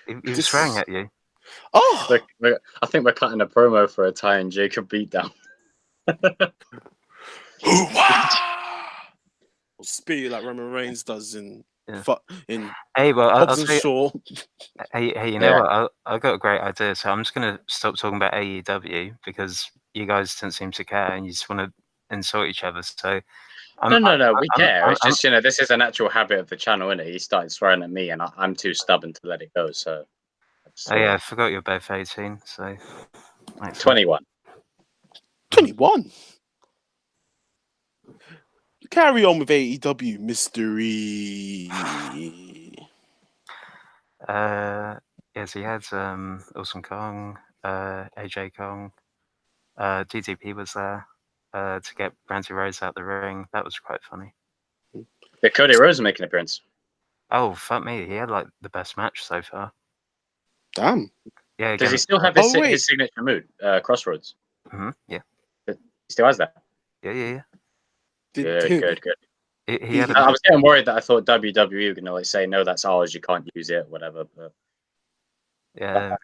He was swearing at you. Oh! I think we're cutting a promo for a Ty and Jacob beatdown. I'll spit you like Roman Reigns does in Hey, well, Hobbs and Shaw. Hey, you know what? I got a great idea. So I'm just gonna stop talking about AEW because you guys don't seem to care and you just want to insult each other. So no, we care. It's just this is a natural habit of the channel, isn't it? He started swearing at me, and I'm too stubborn to let it go. So. Oh yeah, I forgot you're both 18. So. 21. 21. Carry on with AEW mystery. Yes, he had Awesome Kong, AJ Kong, DDP was there to get Brandy Rose out the ring. That was quite funny. Yeah, Cody Rhodes making an appearance. Oh fuck me, he had like the best match so far. Damn. Yeah. Does he still have his signature move, Crossroads? Yeah. He still has that. Yeah. Good. I was getting worried that I thought WWE were gonna say no, that's ours, you can't use it, whatever. But yeah,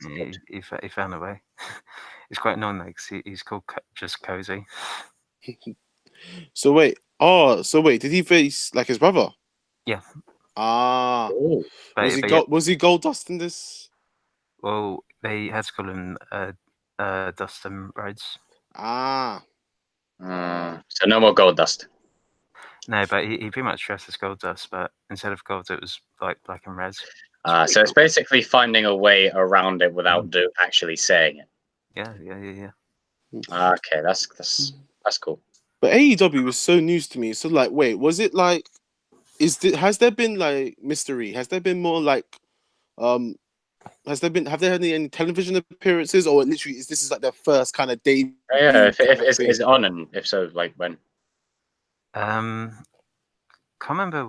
he found a way. It's quite annoying because he's called just Cozy. So wait, Oh, so wait, did he face like his brother? Yeah. Ah, Oh, But, was he Goldust in this? well, they had to call him Dustin Rhodes. Ah, so no more gold dust. No, but he pretty much dressed as Goldust, but instead of gold, it was like black and red. So it's basically finding a way around it without actually saying it. Yeah. Okay, that's cool. but AEW was so news to me. So like, wait, was it like? Has there been like mystery? Has there been more like have they had any television appearances, or literally this is like their first kind of debut? Yeah, if kind of is thing? it on, and if so, like when? Can't remember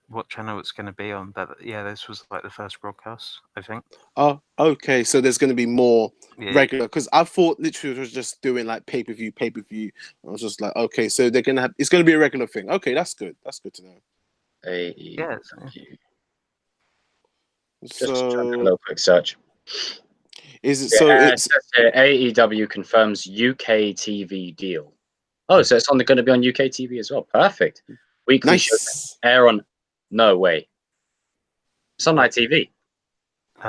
what channel it's going to be on, but yeah, this was like the first broadcast, I think. Oh, okay. So there's going to be more Yeah. regular, because I thought literally it was just doing like pay per view. I was just like, okay, so they're gonna have it's going to be a regular thing. Okay, that's good. That's good to know. Yeah. Just trying to do a So little quick search. is it so? Yeah, It's it says here, AEW confirms UK TV deal. Oh, so it's going to be on UK TV as well. Perfect. Weekly show nice. air on. No way. It's on ITV.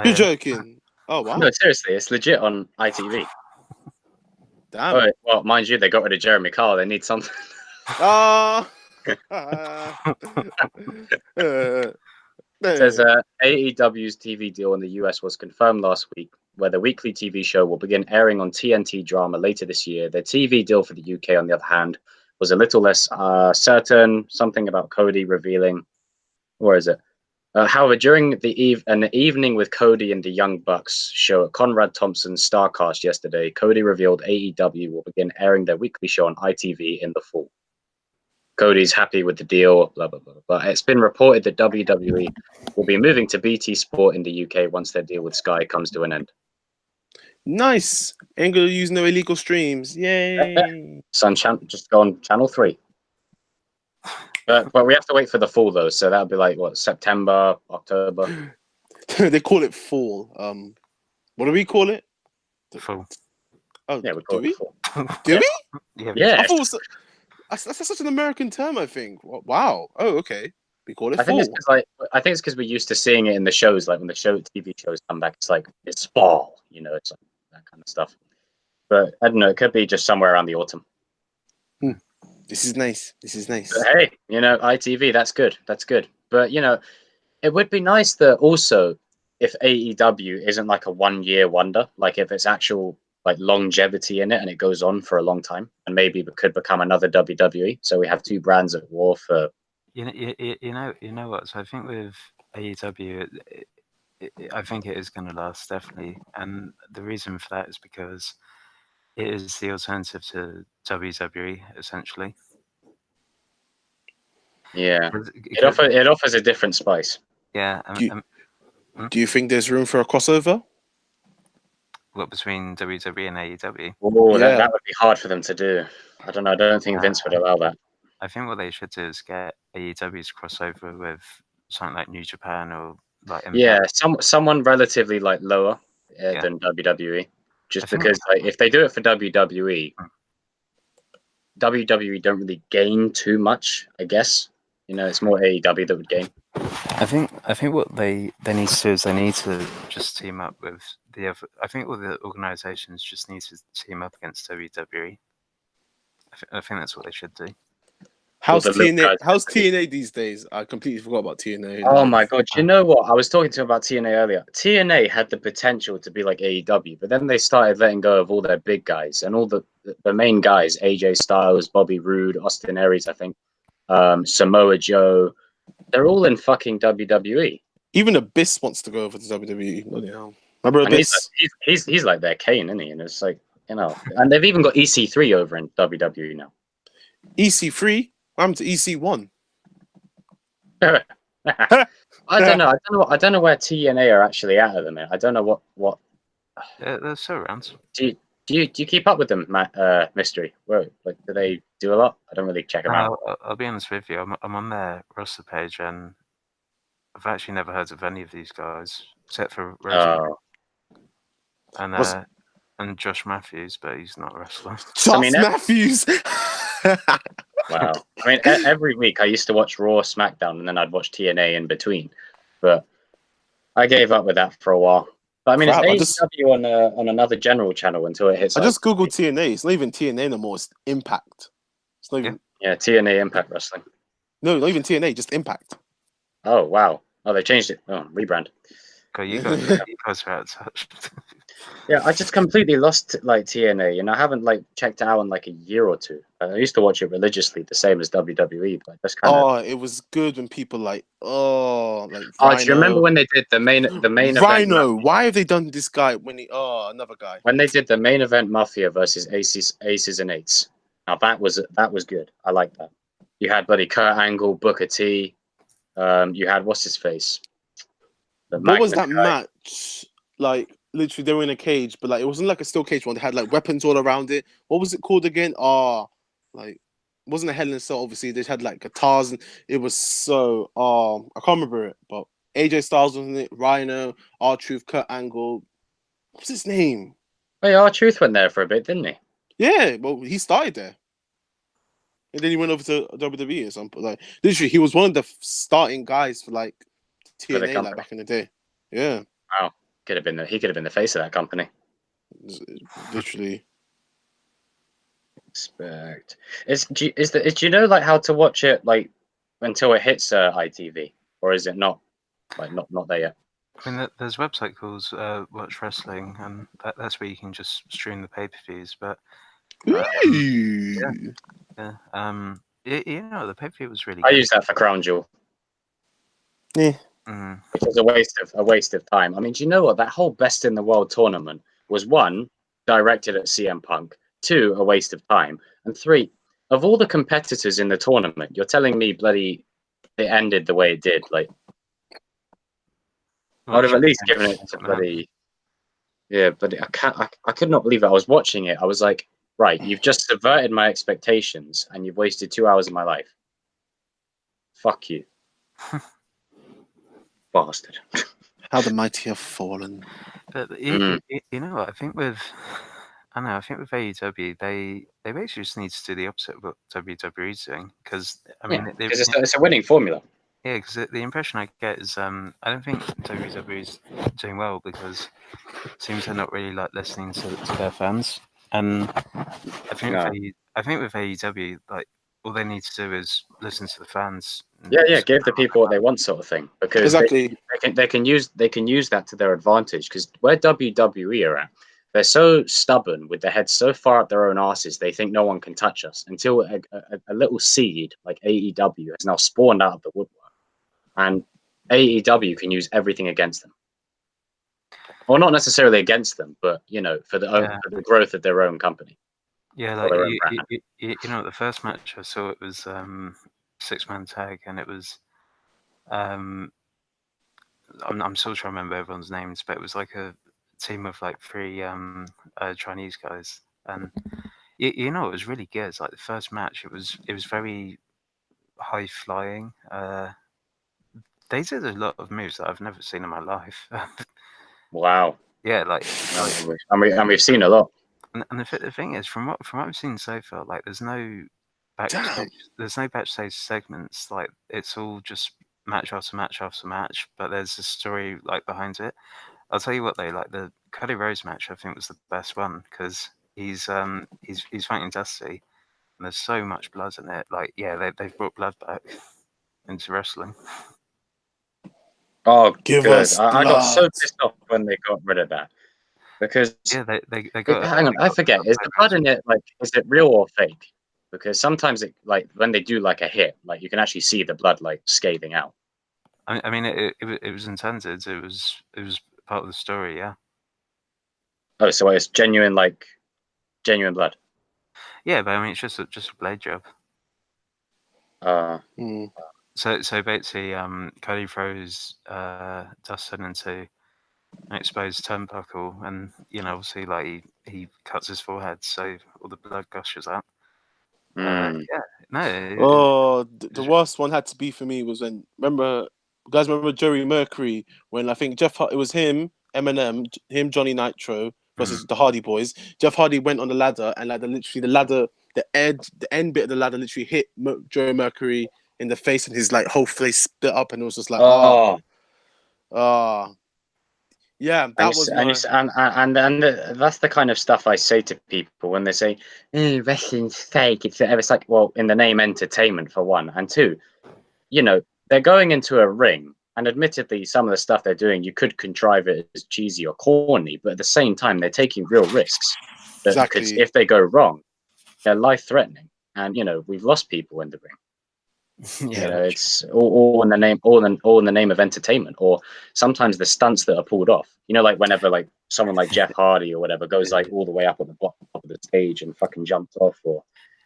You're joking. Oh wow. No, seriously, it's legit on ITV. Damn. Oh, well, mind you, they got rid of Jeremy Kyle. They need something. Ah. It says AEW's TV deal in the US was confirmed last week, where the weekly TV show will begin airing on TNT Drama later this year. The TV deal for the UK, on the other hand, was a little less certain. Something about Cody revealing. Where is it? However, during an evening with Cody and the Young Bucks show at Conrad Thompson's Starcast yesterday, Cody revealed AEW will begin airing their weekly show on ITV in the fall. Cody's happy with the deal, blah, blah, blah. But it's been reported that WWE will be moving to BT Sport in the UK once their deal with Sky comes to an end. Nice. Ain't gonna use no illegal streams. Yay. Just go on Channel 3. But we have to wait for the fall, though. So that'll be like, what, September, October? They call it fall. What do we call it? Full. Oh, Yeah, we call it fall. Do we? Yeah. I thought it was, that's such an American term, I think. Wow. Oh, okay. We call it I think fall. it's because we're used to seeing it in the shows, like when the TV shows come back, it's like it's fall, it's like that kind of stuff. But I don't know, it could be just somewhere around the autumn. This is nice. But hey, ITV, that's good. But it would be nice that also if AEW isn't like a 1-year wonder, like if it's actual like longevity in it and it goes on for a long time, and maybe it could become another WWE. So we have two brands at war for. You know what? So I think with AEW, I think it is going to last definitely, and the reason for that is because it is the alternative to WWE essentially. Yeah, it offers a different spice. Yeah. Do you think there's room for a crossover? What, between WWE and AEW? Oh, yeah. that would be hard for them to do. I don't know. I don't think Vince would allow that. I think what they should do is get AEW's crossover with something like New Japan or like Impact. Yeah, someone relatively like lower than WWE, just because like if they do it for WWE, WWE don't really gain too much, I guess. It's more AEW that would gain. I think what they need to do is they need to just team up with the other. I think all the organizations just need to team up against WWE. I think that's what they should do. How's TNA these days? I completely forgot about TNA. Oh my god! You know what? I was talking to him about TNA earlier. TNA had the potential to be like AEW, but then they started letting go of all their big guys and all the main guys: AJ Styles, Bobby Roode, Austin Aries, I think, Samoa Joe. They're all in fucking WWE. Even Abyss wants to go over to WWE. Bloody hell! Remember Abyss? He's like their Kane, isn't he? And it's like and they've even got EC3 over in WWE now. EC3. What happened to EC1? I don't know. I don't know where TNA are actually at the minute. I don't know what. They're still around. Do you keep up with them, Mystery? Where do they do a lot? I don't really check them out. I'll be honest with you. I'm on their roster page and I've actually never heard of any of these guys except for Rosemary and Josh Matthews, but he's not a wrestler. Matthews. Wow. I mean, every week I used to watch Raw, SmackDown, and then I'd watch TNA in between. But I gave up with that for a while. But I mean, Crap, it's AEW on another general channel until it hits. I like, just googled TNA. It's not even TNA no more. It's Impact. It's not even. Yeah, TNA Impact Wrestling. No, not even TNA. Just Impact. Oh wow! Oh, they changed it. Oh, rebrand. Okay, you guys are out of touch. Yeah, I just completely lost like TNA, and I haven't like checked it out in like a year or two. I used to watch it religiously, the same as WWE, but that's kind of. Oh, it was good when people like Oh, Rhino. do you remember when they did the main event? Rhino? Why have they done this guy when he? Oh, another guy. When they did the main event Mafia versus Aces and Eights. Now that was good. I like that. You had bloody Kurt Angle, Booker T. You had what's his face. What was that match? Like literally, they were in a cage, but like it wasn't like a steel cage one. They had like weapons all around it. What was it called again? Like it wasn't a Hell in a Cell. Obviously, they had like guitars, and it was so. I can't remember it, but AJ Styles was in it. Rhino, R-Truth, Kurt Angle. What's his name? Hey, R-Truth went there for a bit, didn't he? Yeah, well, he started there. And then he went over to WWE or something. Like literally, he was one of the starting guys for like TNA like back in the day. Yeah. Wow. He could have been the face of that company. Literally. Respect. Do you know like how to watch it like until it hits ITV, or is it not not there yet? I mean, there's a website called Watch Wrestling, and that's where you can just stream the pay-per-views. But yeah. You know, the pay-per-view was really. I use that for Crown Jewel. Yeah. It was a waste of time. I mean, do you know what? That whole Best in the World tournament was one, directed at CM Punk, two, a waste of time, and three, of all the competitors in the tournament, you're telling me bloody it ended the way it did. Like, I would have at least given it to bloody. Yeah, but I could not believe it. I was watching it. I was like, right, you've just subverted my expectations, and you've wasted 2 hours of my life. Fuck you. Bastard. How the mighty have fallen. But you know what? I think with AEW, they basically just need to do the opposite of what WWE's doing, because I mean, it's a winning formula. Yeah, because the impression I get is I don't think WWE's doing well because it seems they're not really like listening to their fans, and I think with AEW, like all they need to do is listen to the fans. Yeah, give the people what they want, sort of thing. Because exactly, they can use that to their advantage. Because where WWE are at, they're so stubborn with their heads so far up their own asses, they think no one can touch us. Until a little seed like AEW has now spawned out of the woodwork, and AEW can use everything against them. Well, not necessarily against them, but you know, for the growth of their own company. Yeah, like you know, the first match I saw, it was 6-man tag, and it was I'm still trying to remember everyone's names, but it was like a team of like 3 Chinese guys, and you know, it was really good. It's like the first match, it was very high flying. They did a lot of moves that I've never seen in my life. Wow. Yeah, and we've seen a lot. And the thing is, from what I've seen so far, like there's no backstage segments. Like it's all just match after match after match. But there's a story like behind it. I'll tell you what though, like the Cody Rhodes match, I think was the best one because he's fighting Dusty, and there's so much blood in it. Like they've brought blood back into wrestling. Oh, give good. us I got so pissed off when they got rid of that. Because they got. Hang on, I forget. Is the blood in it like? Is it real or fake? Because sometimes it like when they do like a hit, like you can actually see the blood like scathing out. I mean, it was intended. It was part of the story. Yeah. Oh, so it's genuine blood. Yeah, but I mean, it's just a blade job. So basically, Cody throws Dustin into an exposed turnbuckle, and you know, obviously, like he cuts his forehead, so all the blood gushes out. The worst one had to be for me was when remember Jerry Mercury when I think it was him, Eminem, Johnny Nitro versus the Hardy Boys. Jeff Hardy went on the ladder, and like the ladder the end bit of the ladder literally hit Joe Mercury in the face, and his like whole face split up, and it was just like, yeah, that was that's the kind of stuff I say to people when they say, wrestling's fake. It's like, well, in the name entertainment for one, and two, you know, they're going into a ring, and admittedly, some of the stuff they're doing, you could contrive it as cheesy or corny, but at the same time, they're taking real risks. Because if they go wrong, they're life-threatening, and you know, we've lost people in the ring. Yeah, you know, it's all in the name, all in the name of entertainment, or sometimes the stunts that are pulled off. You know, like whenever like someone like Jeff Hardy or whatever goes like all the way up at the top of the stage and fucking jumps off, or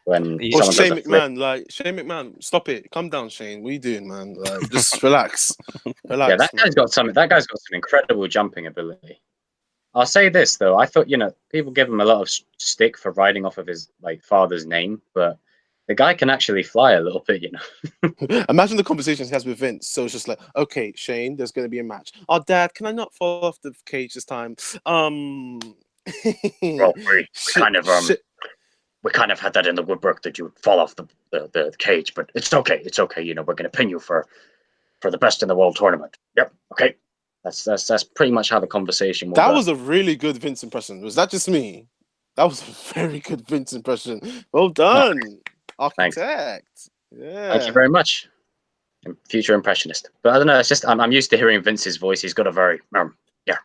when Or someone Shane does a flip. McMahon, like Shane McMahon, stop it, calm down, Shane. What are you doing, man? Like, just relax, relax. Yeah, that man. guy's got some incredible jumping ability. I'll say this though, I thought, you know, people give him a lot of stick for riding off of his like father's name, but the guy can actually fly a little bit, you know. Imagine the conversations he has with Vince. So it's just like, okay, Shane, there's going to be a match. Oh, Dad, can I not fall off the cage this time? Well, we kind of had that in the woodwork that you would fall off the cage, but it's okay. It's okay. You know, we're going to pin you for the best in the world tournament. Yep. Okay. That's pretty much how the conversation was. That was a really good Vince impression. Was that just me? That was a very good Vince impression. Well done, architect. Yeah. Thank you very much. Future impressionist. But I don't know. It's just I'm used to hearing Vince's voice. He's got a very yeah.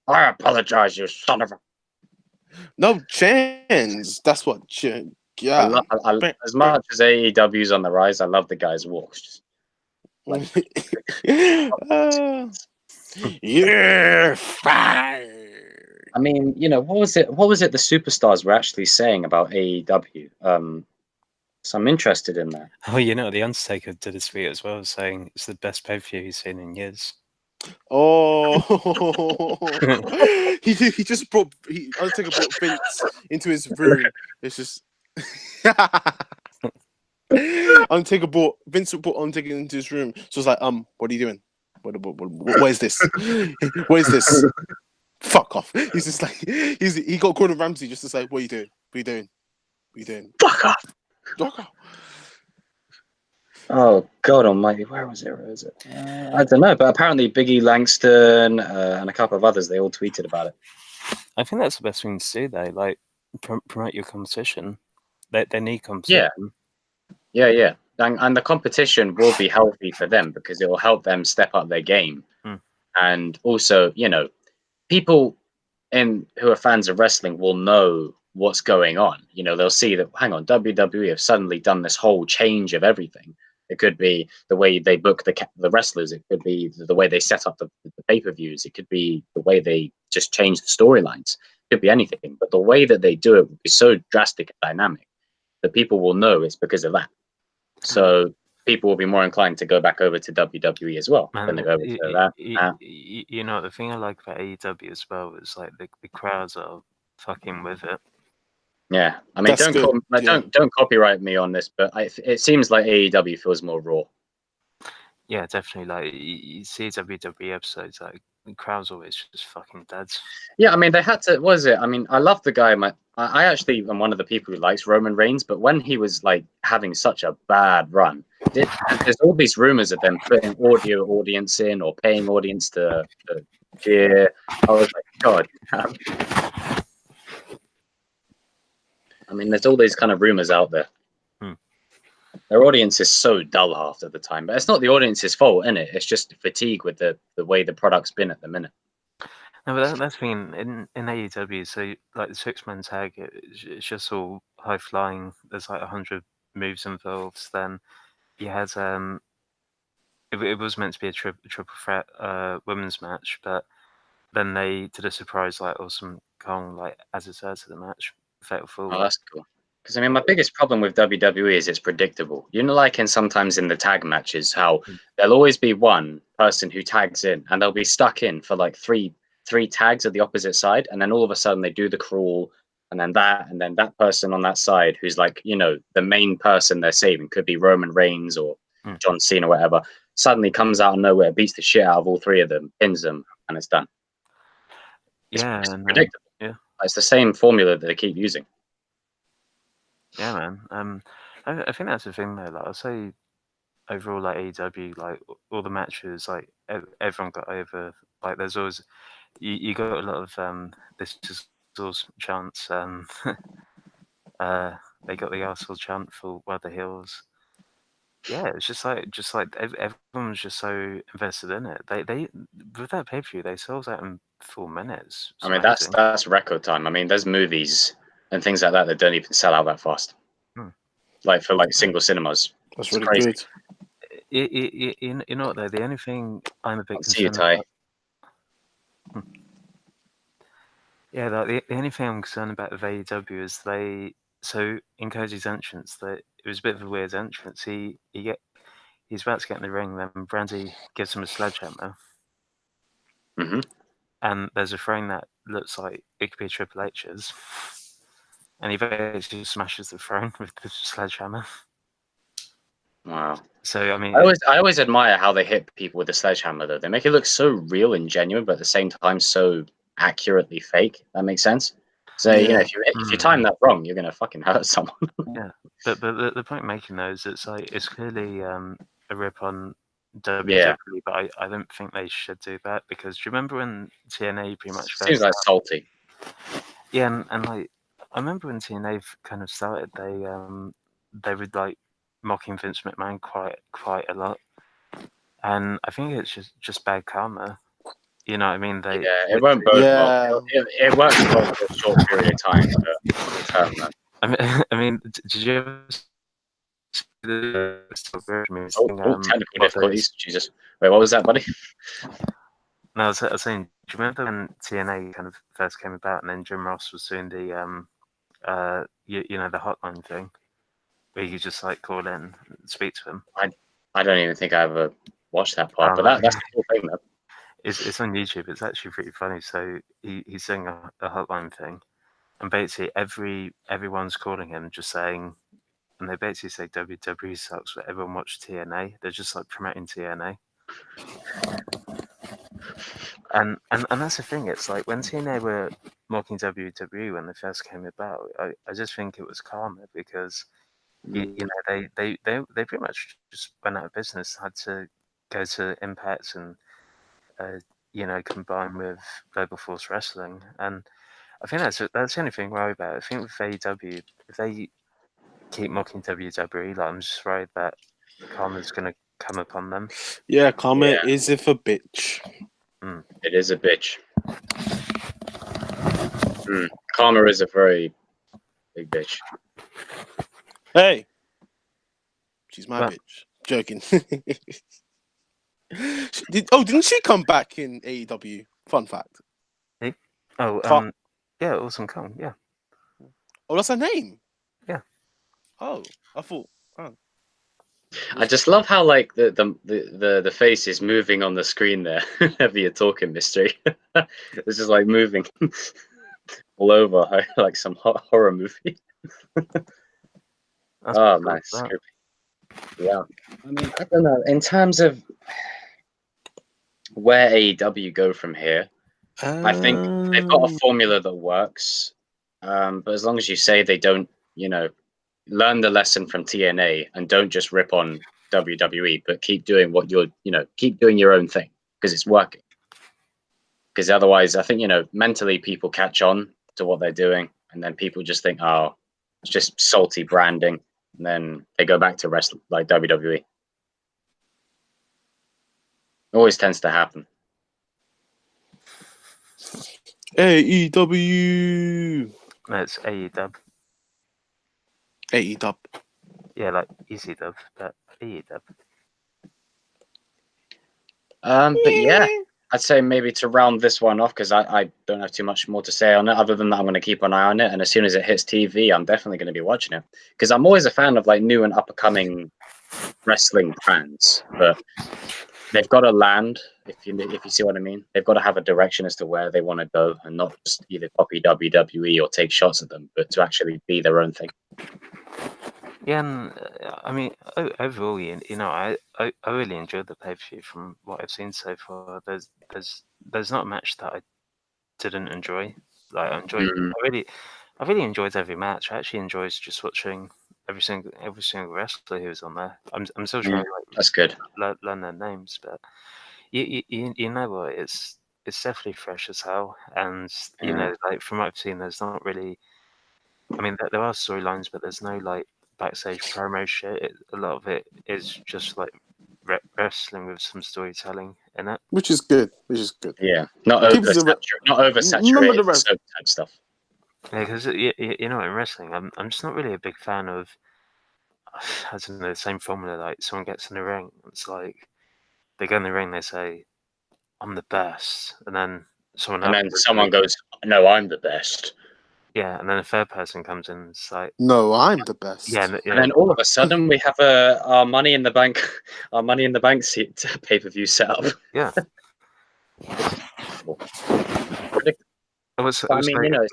I apologize, you son of a. No chance. That's what. Yeah. As much as AEW's on the rise, I love the guy's walks. Just you're fired. I mean, you know, what was it the superstars were actually saying about AEW? So I'm interested in that. Oh, you know, The Undertaker did a tweet as well, saying it's the best pay-per-view he's seen in years. Oh, he Undertaker brought Vince into his room. It's just Vince brought Undertaker into his room. So it's like, what are you doing? What is this? What is this? Fuck off. He's just like he got Gordon Ramsay just to say, what are you doing? What are you doing? What are you doing? Fuck off. Fuck off. Oh God Almighty, where was it? I don't know, but apparently Biggie Langston and a couple of others, they all tweeted about it. I think that's the best thing to do, though. Like promote your competition. They need competition. Yeah. And the competition will be healthy for them because it will help them step up their game. And also, you know, people who are fans of wrestling will know what's going on. You know, they'll see that, hang on, WWE have suddenly done this whole change of everything. It could be the way they book the wrestlers. It could be the way they set up the pay-per-views. It could be the way they just change the storylines. It could be anything. But the way that they do it will be so drastic and dynamic that people will know it's because of that. So people will be more inclined to go back over to WWE as well. Man, than they go over to that. You know, the thing I like about AEW as well is like the crowds are fucking with it. Yeah, I mean, don't copyright me on this, but it seems like AEW feels more raw. Yeah, definitely. Like you see WWE episodes, like the crowd's always just fucking dead. Yeah, I mean, they had to. What is it? I mean, I love the guy. I actually am one of the people who likes Roman Reigns, but when he was like having such a bad run, there's all these rumors of them putting audio audience in or paying audience to cheer. I was like, God. I mean, there's all these kind of rumors out there. Their audience is so dull half of the time, but it's not the audience's fault, isn't it? It's just fatigue with the way the product's been at the minute. No, but that's the thing in AEW. So like the 6-man tag, it's just all high flying. There's like 100 moves involved. Then you had it was meant to be a triple threat women's match, but then they did a surprise like Awesome Kong like as a third to the match. Fatal Four. Oh, that's cool. Because I mean, my biggest problem with WWE is it's predictable. You know, like sometimes in the tag matches, how there'll always be one person who tags in, and they'll be stuck in for like three tags at the opposite side, and then all of a sudden they do the crawl, and then that person on that side who's like, you know, the main person they're saving, could be Roman Reigns or John Cena or whatever, suddenly comes out of nowhere, beats the shit out of all three of them, pins them, and it's done. It's predictable. Yeah. It's the same formula that they keep using. Yeah, man. I think that's the thing though. Like, I'll say overall, like AEW, like all the matches, like everyone got over. Like, there's always you got a lot of this is awesome chants. They got the arsehole chant for Weather Hills. Yeah, it's just like everyone was just so invested in it. They with that pay per view, they sold out in 4 minutes. It's I mean, amazing. that's record time. I mean, there's movies and things like that don't even sell out that fast. Like for like single cinemas. That's It's really crazy. good. You know what though? The only thing I'm a bit I'll see you, concerned Ty. about. Yeah, like the only thing I'm concerned about with AEW is so in Cody's entrance that it was a bit of a weird entrance. He's about to get in the ring, then Brandy gives him a sledgehammer, Hmm. and there's a throne that looks like it could be Triple H's, and he basically smashes the throne with the sledgehammer. Wow. So I mean, I always admire how they hit people with the sledgehammer, though. They make it look so real and genuine, but at the same time so accurately fake. That makes sense. So you know, Yeah. if you time that wrong, you're gonna fucking hurt someone. yeah, but the point I'm making though is it's clearly a rip on WWE, Yeah. but I don't think they should do that because do you remember when TNA pretty much Seems first like salty. Yeah, and like I remember when TNA kind of started, they would like mocking Vince McMahon quite a lot, and I think it's just bad karma. You know what I mean? Yeah, it won't bode well. Yeah. It works well for a short period of time, but long term, no. I mean, I mean, did you ever see the Technical of those? difficulties. Jesus. Wait, what was that, buddy? No, I was saying, do you remember when TNA kind of first came about, and then Jim Ross was doing the you know, the hotline thing, where you could just like call in and speak to him. I don't even think I ever watched that part, Oh, but that's the cool thing, though. It's on YouTube. It's actually pretty funny. So he's doing a hotline thing, and basically everyone's calling him, just saying, and they basically say WWE sucks, but everyone watched TNA. They're just like promoting TNA, and that's the thing. It's like when TNA were mocking WWE when they first came about. I just think it was karma because you know they pretty much just went out of business, had to go to Impact and you know, combine with Global Force Wrestling, and I think that's the only thing I worry about. I think with AEW, if they keep mocking WWE, like I'm just worried that karma's going to come upon them. Yeah, karma Yeah. is if a bitch. It is a bitch. Karma is a very big bitch. Hey, she's my Well- bitch. Joking. Didn't she come back in AEW? Fun fact. Oh, Car- yeah, Awesome Kong, yeah. Oh, that's her name. Yeah. Oh, I thought. Oh. I just love how like the face is moving on the screen there whenever you're talking, Mystery. It's just like moving all over like some horror movie. That's Oh pretty man, cool, that. yeah. I mean, I don't know. In terms of where AEW go from here, I think they've got a formula that works. But as long as you say they don't, you know, learn the lesson from TNA and don't just rip on WWE, but keep doing what you're, you know, keep doing your own thing because it's working. Because otherwise, I think, you know, mentally people catch on to what they're doing and then people just think, oh, it's just salty branding. And then they go back to wrestling like WWE. It always tends to happen. AEW. No, it's AEW. AEW. Yeah, like Easy Dub, but AEW. But yeah, I'd say maybe to round this one off, because I don't have too much more to say on it, other than that I'm going to keep an eye on it, and as soon as it hits TV, I'm definitely going to be watching it, because I'm always a fan of like new and up-and-coming wrestling brands, but they've got to land, if you see what I mean. They've got to have a direction as to where they want to go, and not just either copy WWE or take shots at them, but to actually be their own thing. Yeah, and I mean, overall, you know, I really enjoyed the pay-per-view from what I've seen so far. There's not a match that I didn't enjoy. Like I enjoyed, I really enjoyed every match. I actually enjoyed just watching every single wrestler who was on there. I'm still trying to That's good. learn their names, but you know what? It's definitely fresh as hell, and you know, like from what I've seen, there's not really. I mean, there are storylines, but there's no like backstage promo shit. A lot of it is just like wrestling with some storytelling in it. Which is good. Which is good. Yeah, not Keeps the remember oversaturated the rest. soap type stuff. Yeah, because you know, in wrestling, I'm just not really a big fan of. I don't know, the same formula. Like someone gets in the ring, it's like they go in the ring, they say, "I'm the best," and then And then someone goes, "No, I'm the best." yeah, and then a third person comes in, and it's like, No, I'm the best. yeah, And then all of a sudden we have our Money in the Bank, our Money in the Bank pay-per-view set up. yeah. But I mean,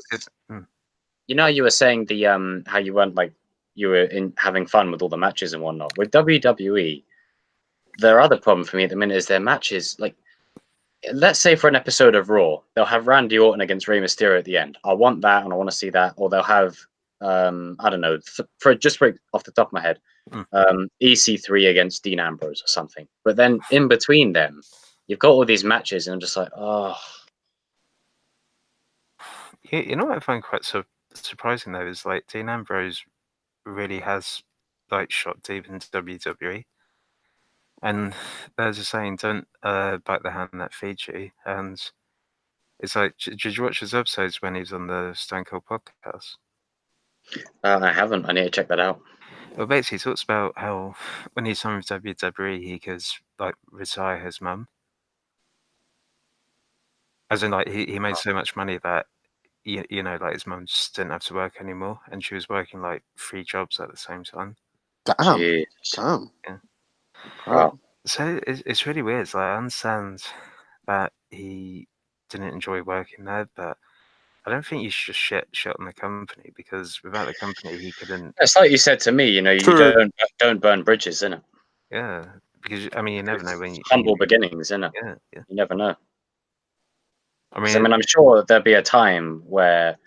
you know, you were saying the how you weren't like you were having fun with all the matches and whatnot. With WWE, their other problem for me at the minute is their matches. Like, let's say for an episode of Raw, they'll have Randy Orton against Rey Mysterio at the end. I want that, and I want to see that. Or they'll have I don't know, for off the top of my head, EC3 against Dean Ambrose or something. But then in between them, you've got all these matches, and I'm just like, oh. You know what I find quite surprising though is like Dean Ambrose really has like shot deep into WWE, and there's a saying, "Don't bite the hand that feeds you," and it's like, did you watch his episodes when he's on the Stone Cold podcast? I haven't. I need to check that out. Well, basically, he talks about how when he's signed with WWE, he could like retire his mum. As in, like, he made so much money that, you know, like his mum just didn't have to work anymore, and she was working like 3 jobs at the same time. Damn. Jeez. Damn. Yeah. Wow. So it's really weird. Like, I understand that he didn't enjoy working there, but I don't think you should just shit on the company, because without the company, he couldn't. It's like you said to me, you know, you don't burn bridges, innit? Yeah, because I mean, you never know when you humble beginnings, innit? Yeah, yeah. You never know. I I mean, I'm sure there'll be a time where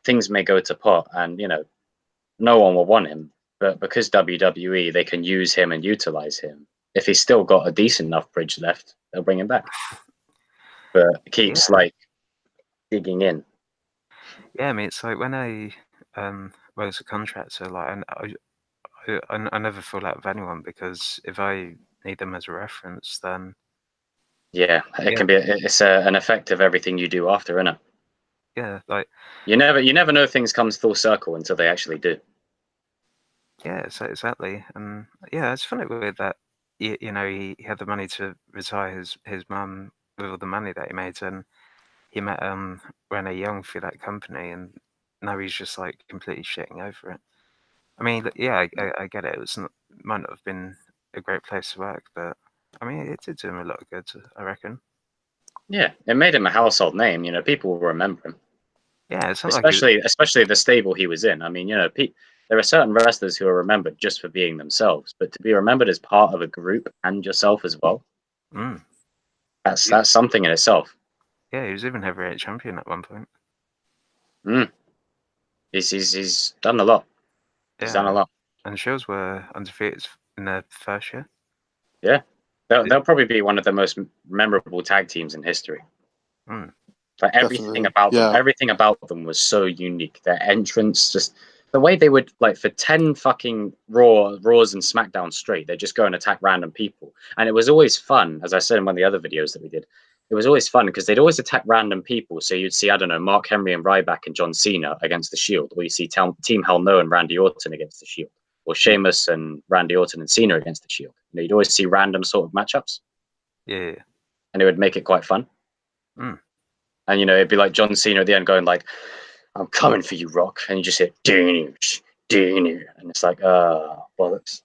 things may go to pot, and you know, no one will want him. But because WWE, they can use him and utilize him. If he's still got a decent enough bridge left, they'll bring him back. But it keeps like digging in. Yeah, I mean, it's like when I was a contractor, like I never fall out with anyone, because if I need them as a reference, then yeah, it can be. It's an effect of everything you do after, innit? Yeah, like you never know things comes full circle until they actually do. Yeah, so exactly, and yeah, it's funny weird that you know he had the money to retire his mum with all the money that he made, and he met Renee Young through that company, and now he's just like completely shitting over it. I mean, yeah, I get it. It was might not have been a great place to work, but I mean, it did do him a lot of good, I reckon. Yeah, it made him a household name. You know, people will remember him. Yeah, it's not especially the stable he was in. I mean, you know, there are certain wrestlers who are remembered just for being themselves, but to be remembered as part of a group and yourself as well, that's something in itself. Yeah, he was even heavyweight champion at one point. He's done a lot. He's done a lot. And Shields were undefeated in their first year. Yeah, they'll probably be one of the most memorable tag teams in history. Like everything about them was so unique. Their entrance, just the way they would, like, for 10 fucking Raws and SmackDowns straight, they just go and attack random people, and it was always fun. As I said in one of the other videos that we did, it was always fun because they'd always attack random people. So you'd see, I don't know, Mark Henry and Ryback and John Cena against the Shield, or you see Team Hell No and Randy Orton against the Shield, or Sheamus and Randy Orton and Cena against the Shield. You know, you'd always see random sort of matchups. Yeah. And it would make it quite fun. And, you know, it'd be like John Cena at the end going like, "I'm coming for you, Rock." And you just hit, and it's like, bollocks.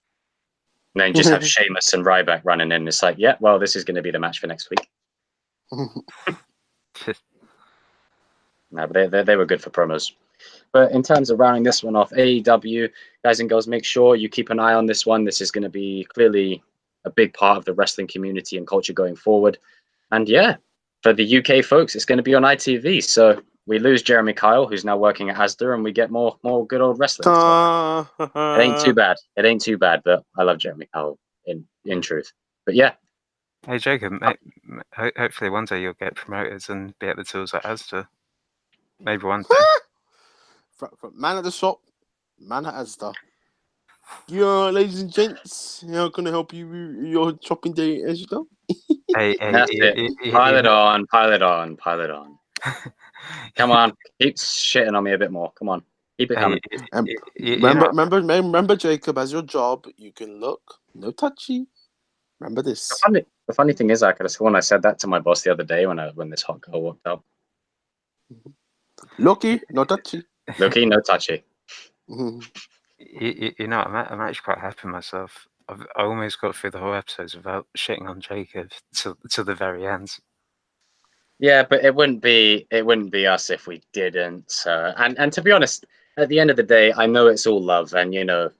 And then you just have Sheamus and Ryback running in. It's like, yeah, well, this is going to be the match for next week. No, but they were good for promos. But in terms of rounding this one off, AEW, guys and girls, make sure you keep an eye on this one. This is going to be clearly a big part of the wrestling community and culture going forward. And yeah, for the UK folks, it's going to be on ITV. So we lose Jeremy Kyle, who's now working at Asda, and we get more good old wrestling. So it ain't too bad. It ain't too bad, but I love Jeremy Kyle in truth. But yeah. Hey Jacob, hopefully one day you'll get promoted and be at the tools at Asda. Maybe one day. From man at the shop, man at Asda. Yo, ladies and gents, how can I help you with your shopping day at Asda? Hey, That's it. Pile it on. Come on, keep shitting on me a bit more. Come on, keep it coming. Remember, Jacob, as your job, you can look, no touchy. Remember this. The funny thing is, I could have sworn I said that to my boss the other day when this hot girl walked up. Looky, no touchy. Looky, no touchy. You know, I'm actually quite happy myself. I almost got through the whole episode without shitting on Jacob to the very end. Yeah, but it wouldn't be us if we didn't. And to be honest, at the end of the day, I know it's all love, and you know,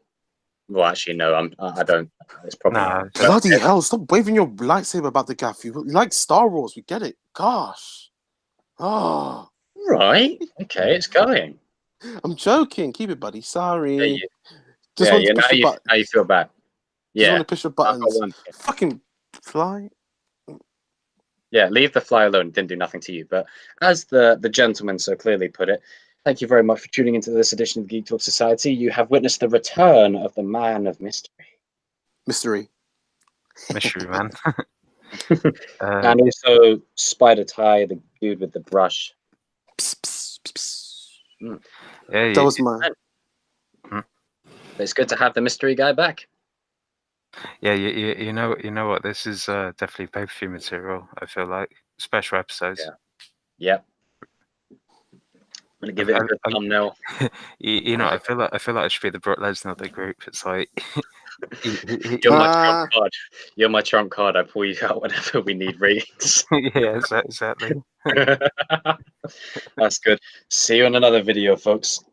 well, actually, no, I don't. It's probably not. Bloody hell! Stop waving your lightsaber about the gaff. You like Star Wars? We get it. Gosh. Oh. Right. Okay, it's going. I'm joking. Keep it, buddy. Sorry. Now you feel bad. Just want to push your buttons. Fucking fly. Yeah, leave the fly alone. It didn't do nothing to you. But as the gentleman so clearly put it, thank you very much for tuning into this edition of the Geek Talk Society. You have witnessed the return of the man of mystery. Mystery man. And also Spider Ty, the dude with the brush. Yeah, that was mine. It's good to have the mystery guy back. Yeah, you know what? This is definitely pay-per-view material. I feel like special episodes. Yeah. I'm gonna give it a good thumbnail. You know, I feel like it should be the Brock Lesnar of the group. It's like you're my trump card. You're my trump card. I pull you out whenever we need ratings. Yeah, exactly. That's good. See you in another video, folks.